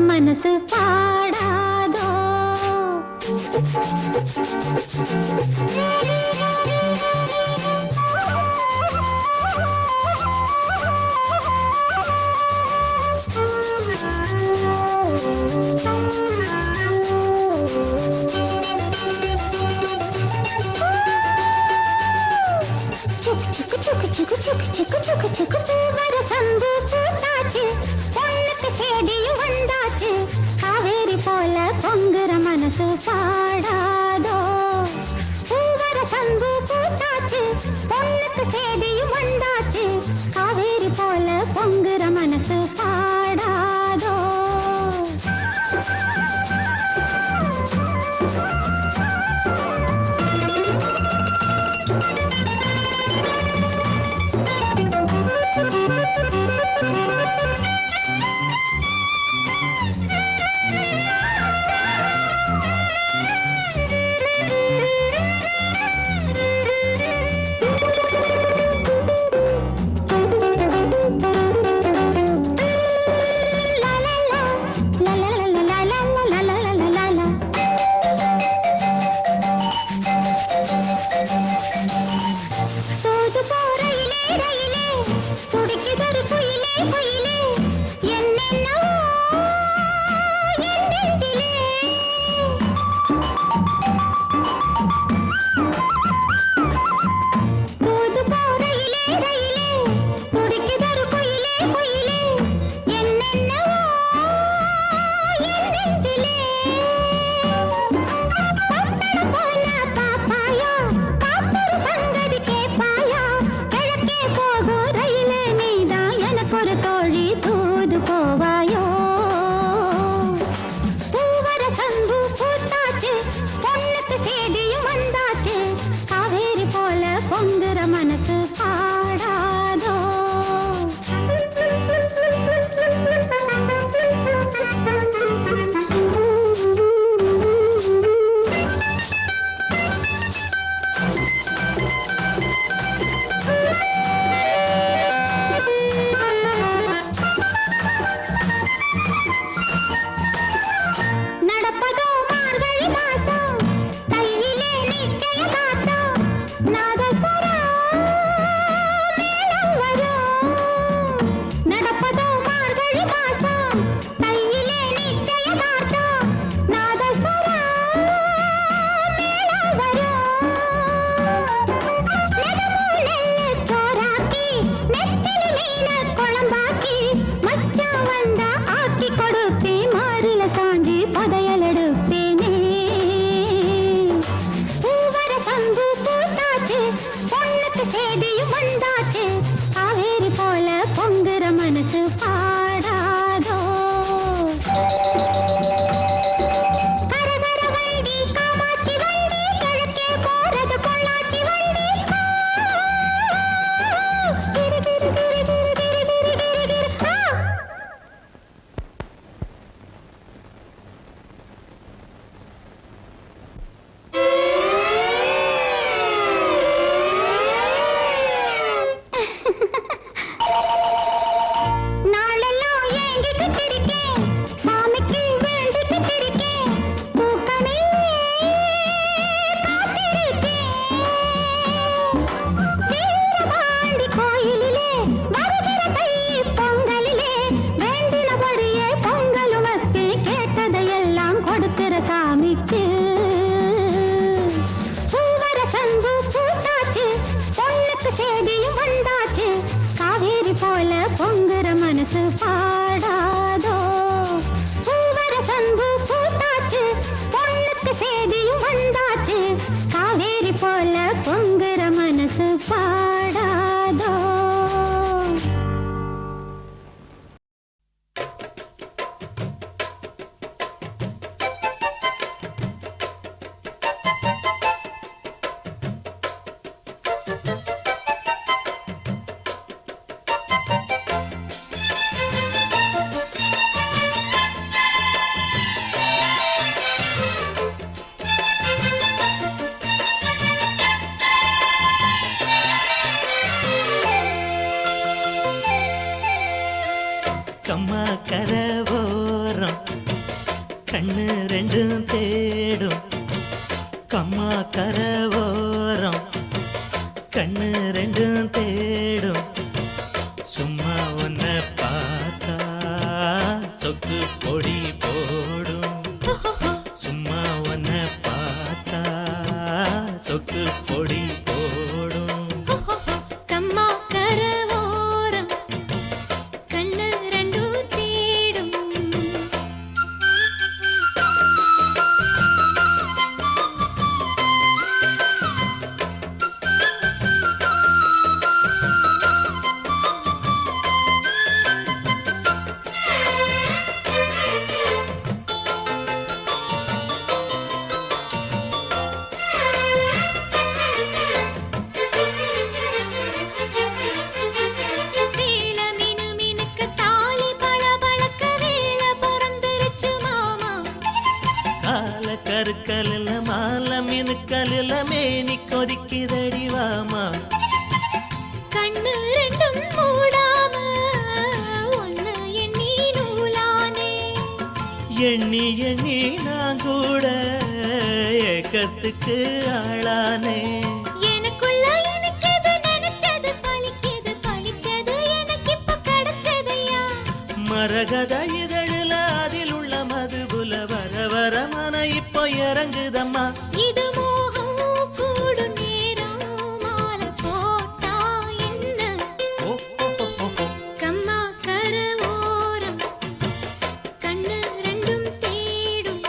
மனசு பாடாதோ சம்பு பூத்தாச்சு பொண்ணுக்கு சேதியும் வந்தாச்சு காவேரி போல பொங்குற மனசு பாடாதோ பூவர சம்பு பூத்தாச்சு பொண்ணுக்கு சேதியும் வந்தாச்சு காவேரி போல பொங்குற மனசு பாடாதோ பாட்டு சேதியும் வந்தாச்சு காவேரி போல பொங்குற மனசு பாடாதோ கம்மா கரவோரம் கண்ணு ரெண்டும் தேடும் கம்மா கரவோரம் கண்ணு ரெண்டும் தேடும் சும்மா ஒன்ன பார்த்தா சொக்கு பொடி போடும் சும்மா ஒன்ன பார்த்தா சொக்கு பொடி போடும் கம்மா கரவோரம் கண்ணு ரெண்டும் தேடும் சேல மீனு மீனுக்கு தாலி பளபளக்க வேளை பொறந்துருச்சு மாமா கால கருக்கலில் மாலை மினுக்கலில் மேனி கொதிக்குதடி வாமா கண்ணு ரெண்டும் மூடாம ஒன்னு எண்ணி நூலானே எண்ணி எண்ணி நான் கூட ஏக்கத்துக்கு ஆளானே எனக்குள்ள எனக்கெது நினைச்சது பலிச்சது பலிச்சது எனக்கு இப்ப கிடைச்சதையா மரகத இதழில் அதில் உள்ள மதுபுல வர வர மன இப்போ இறங்குதம்மா இது மோகம் கூடும் நேரம் மாலை போட்டா என்ன ஓ, ஓ, ஓ, ஓ, ஓ. கம்மா கரவோரம் கண்ணு ரெண்டும் தேடும்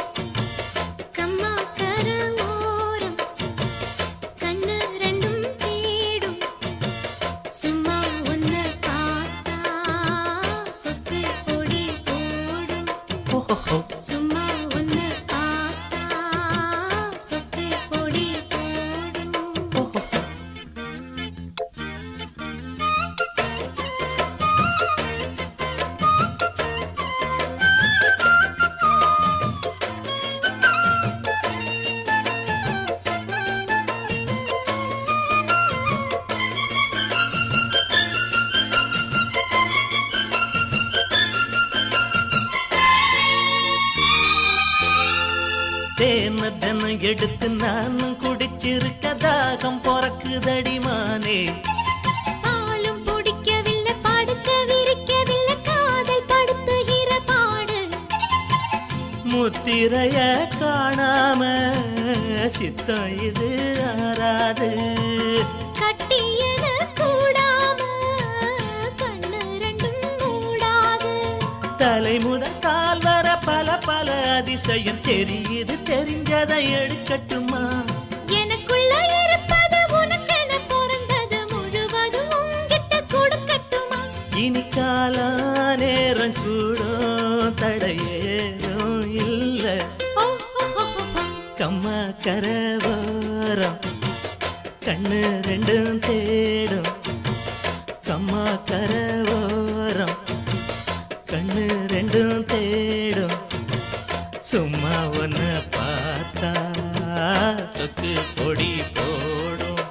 கம்மா கரவோரம் கண்ணு ரெண்டும் தேடும் சும்மா ஒன்ன பார்த்தா சொத்து பொடி போடும் ஓ, ஓ, ஓ. சும்மா ஒன்ன பார்த்தா சொத்து பொடி போடும் ஓ, ஓ, ஓ. தேன தினம் எடுத்து நானும் குடிச்சிருக்க தாகம் பொறக்குதடி மானே பாலும் பிடிக்கவில்லை படுக்க விரிக்கவில்லை காதல் படுத்துகிற பாடு முத்திரைய காணாம சித்தம் இது ஆறாது கட்டியன கூடாம கண்ணு ரெண்டும் மூடாது தலை முதல் கால் வர பல பல அதிசயம் தெரியுது தெரிஞ்சதை எடுக்கட்டுமா எனக்குள்ள இருப்பது உனக்கென பிறந்தது முழுவதும் உன்கிட்ட கொடுக்கட்டுமா இனி காலா நேரம் கூடும் தடையேதும் இல்ல ஓ, ஓ, ஓ, ஓ, ஓ. கம்மா கரவோரம் கண்ணு ரெண்டும் தேடும் கம்மா கரவோரம் கண்ணு ரெண்டும் தேடும் சும்மா ஒன்ன பார்த்தா சொக்கு பொடி போடும்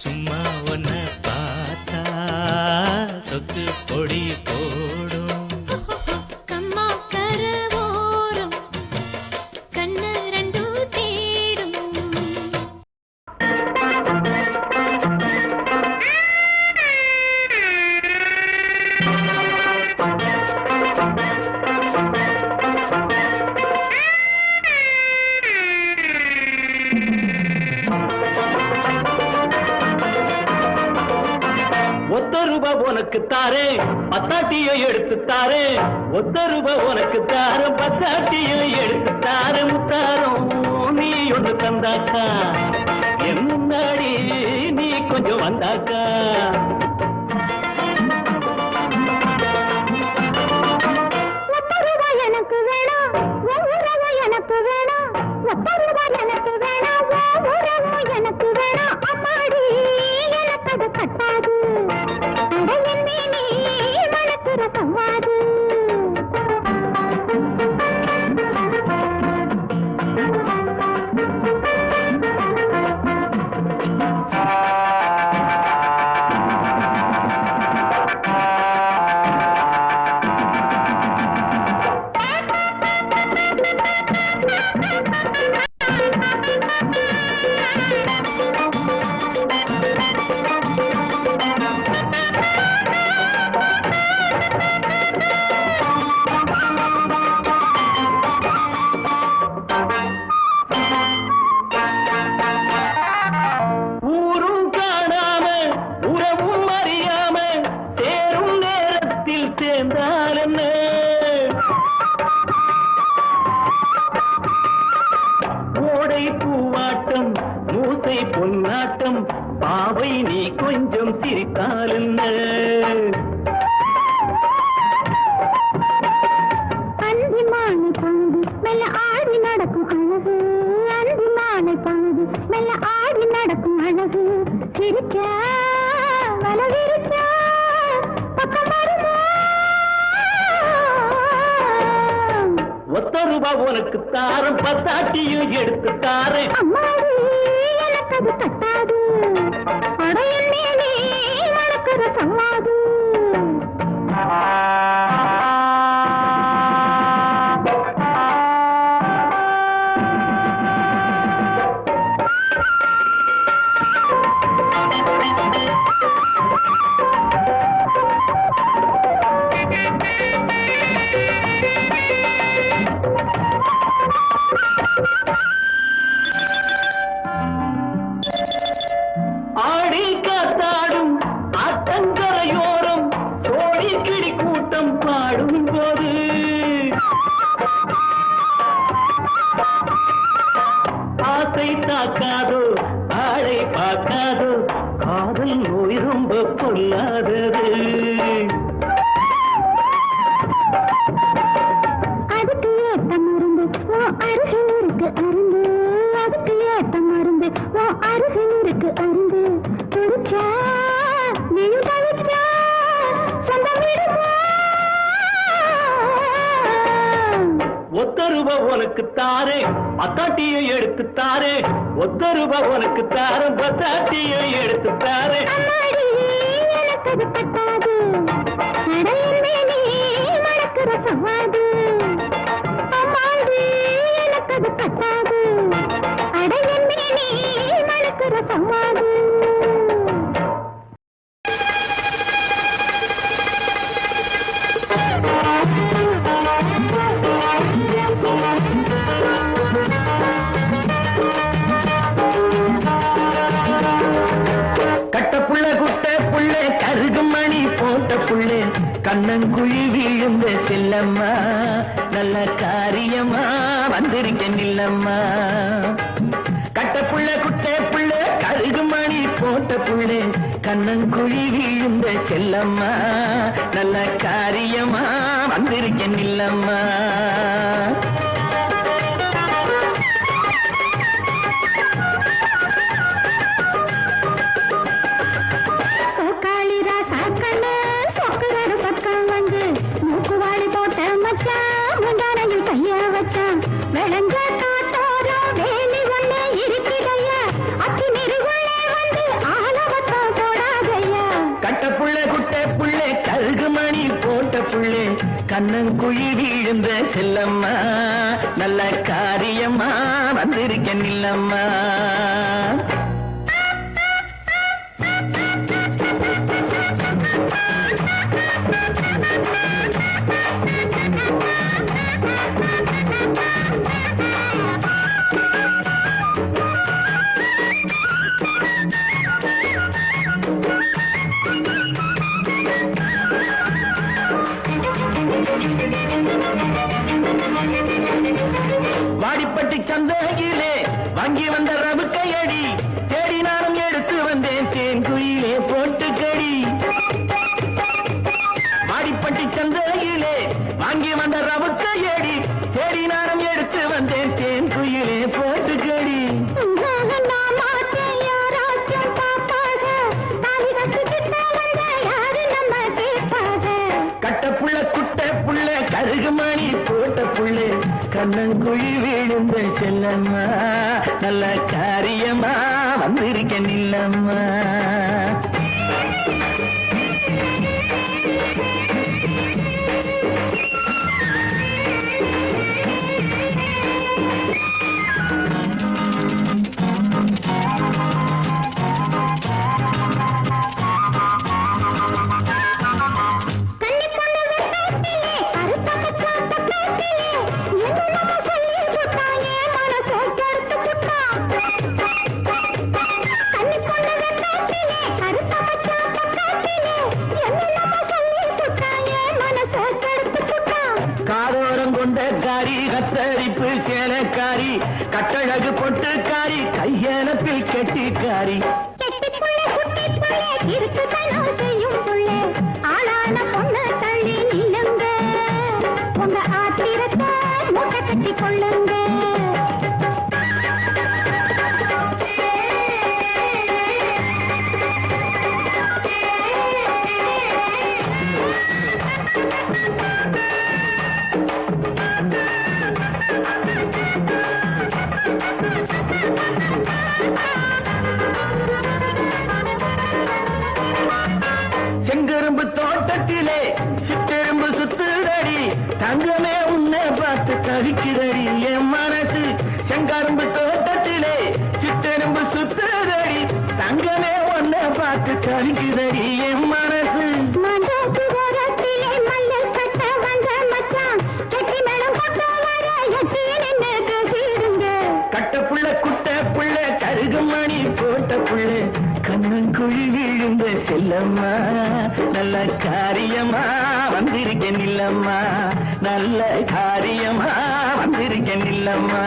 சும்மா ஒன்ன பார்த்தா சொக்கு பொடி போடும் கம்மா கரவோரம் கண்ணு ரெண்டும் தேடும் உனக்கு தாரே பத்தாட்டியை எடுத்து தாரே ஒத்த ரூபா உனக்கு தாரம் பத்தாட்டியை எடுத்து தாரே முத்தாரம் நீ ஒன்று தந்தாக்கா என் முன்னாடி நீ கொஞ்சம் வந்தாக்கா எனக்கு வேணாம் உறவு எனக்கு வேணாம் எனக்கு வேணாம் உறவு எனக்கு வேணாம் அம்மாடி எனக்கு அது கட்டாது அடையன்னே நீ மனக்குற சம்வாது பொன்னாட்டம் பாவை நீ கொஞ்சம் சிரித்தால் அந்திமானை பழுது மெல்ல ஆடி நடக்கும் அழகு அந்திமானை பழுது மெல்ல ஆடி நடக்கும் அழகு சிரிச்சா வலவிரிச்சா பக்கம் வருமா ஒத்த ரூபா உனக்கு தாரம் பத்தாட்டியும் எடுத்து தாரேன் அம்மாடி எனக்கு அது கட்டாது அடையன்னே நீ மணக்கிற சம்வாது ஆடி காத்தாடும் ஆத்தங்கரையோரம் சோழி கிளி கூட்டம் பாடும் போது ஆசை தாக்காதோ ஆளை பார்க்காதோ காதல் நோய் ரொம்ப பொல்லாதது அதுக்கு ஏத்த மருந்து அருகில் இருக்கு அருந்து அதுக்கு ஏத்த மருந்து அருகில் இருக்கு அருந்து துடிச்சா நீ தவிச்சா சொந்தம் விடுமா ஒத்த ரூபா உனக்கு தாரே பத்தாட்டியை எடுத்து தாரே ஒத்த ரூபா உனக்கு தாரம் பத்தாட்டியை எடுத்து தாரே அம்மாடி எனக்கு அது கட்டாது அடையன்னே நீ மணக்கிற சம்வாது அம்மாடி எனக்கு அது கட்டாது அடையன்னே நீ மணக்கிற சம்வாது கட்ட புள்ள குட்ட புள்ள கருகு மணி போட்ட புள்ளே கண்ணங்குழி விழுந்த செல்லம்மா நல்ல காரியமா வந்திருக்க நில்லம்மா கட்ட புள்ள குட்ட புள்ள கருகு மணி போட்ட புள்ளே கண்ணங்குழி விழுந்த செல்லம்மா நல்ல காரியமா வந்திருக்க நில்லம்மா சோக்காளிரா சாக்கண்ணு சொக்குறாரு பக்கம் வந்து மூக்குவாளி போட்ட மச்சான் முந்தானையில் கைய வச்சான் விளங்க காட்டோரம் வேலி ஒண்ணு இருக்குதையா அத்தி நெருகுள்ளே வந்து ஆலவத்தம் போடாதையா கட்ட புள்ள குட்ட புள்ளே கருகு மணி போட்ட புள்ளே கண்ணங்குழி விழுந்த செல்லம்மா நல்ல காரியமா வந்திருக்க நில்லம்மா வாங்கி வந்த ரவுக்கையடி தேடி நானும் எடுத்து வந்தேன் தேன் குயிலே போட்டு கடி மாடிப்பட்டி சந்தையிலே வாங்கி வந்த ரவுக்கையடி தேடி நானும் எடுத்து வந்தேன் தேன் குயிலே போட்டு கடி கட்ட புள்ள குட்ட புள்ள கருகுமணி போட்ட புள்ள கண்ணங்குழி விழுந்த செல்லம்மா நல்ல காரியமா வந்திருக்க நில்லம்மா காரி கத்தரிப்பு சேலக்காரி கட்டழகு பொட்டுக்காரி கையெனப்பில் கெட்டிக்காரி ஆளான பொண்ணு தள்ளி நில்லுங்க உங்க ஆத்திரத்தை மூட்டை கட்டி கொள்ளுங்க செங்கரும்பு தோட்டத்திலே சிட்டெரும்பு சுத்துதடி தங்கமே உன்னை பார்த்து தவிக்கிறடி என் மனசு செங்கரும்பு தோட்டத்திலே சிட்டெரும்பு சுத்துதடி தங்கமே உன்னை பார்த்து தவிக்கிறடி என் மனசு கட்ட புள்ள குட்ட புள்ள கருகுமணி போட்ட புள்ள கண்ணங்குழி விழுந்த செல்லம்மா நல்ல காரியமா வந்திருக்க நில்லம்மா நல்ல காரியமா வந்திருக்க நில்லம்மா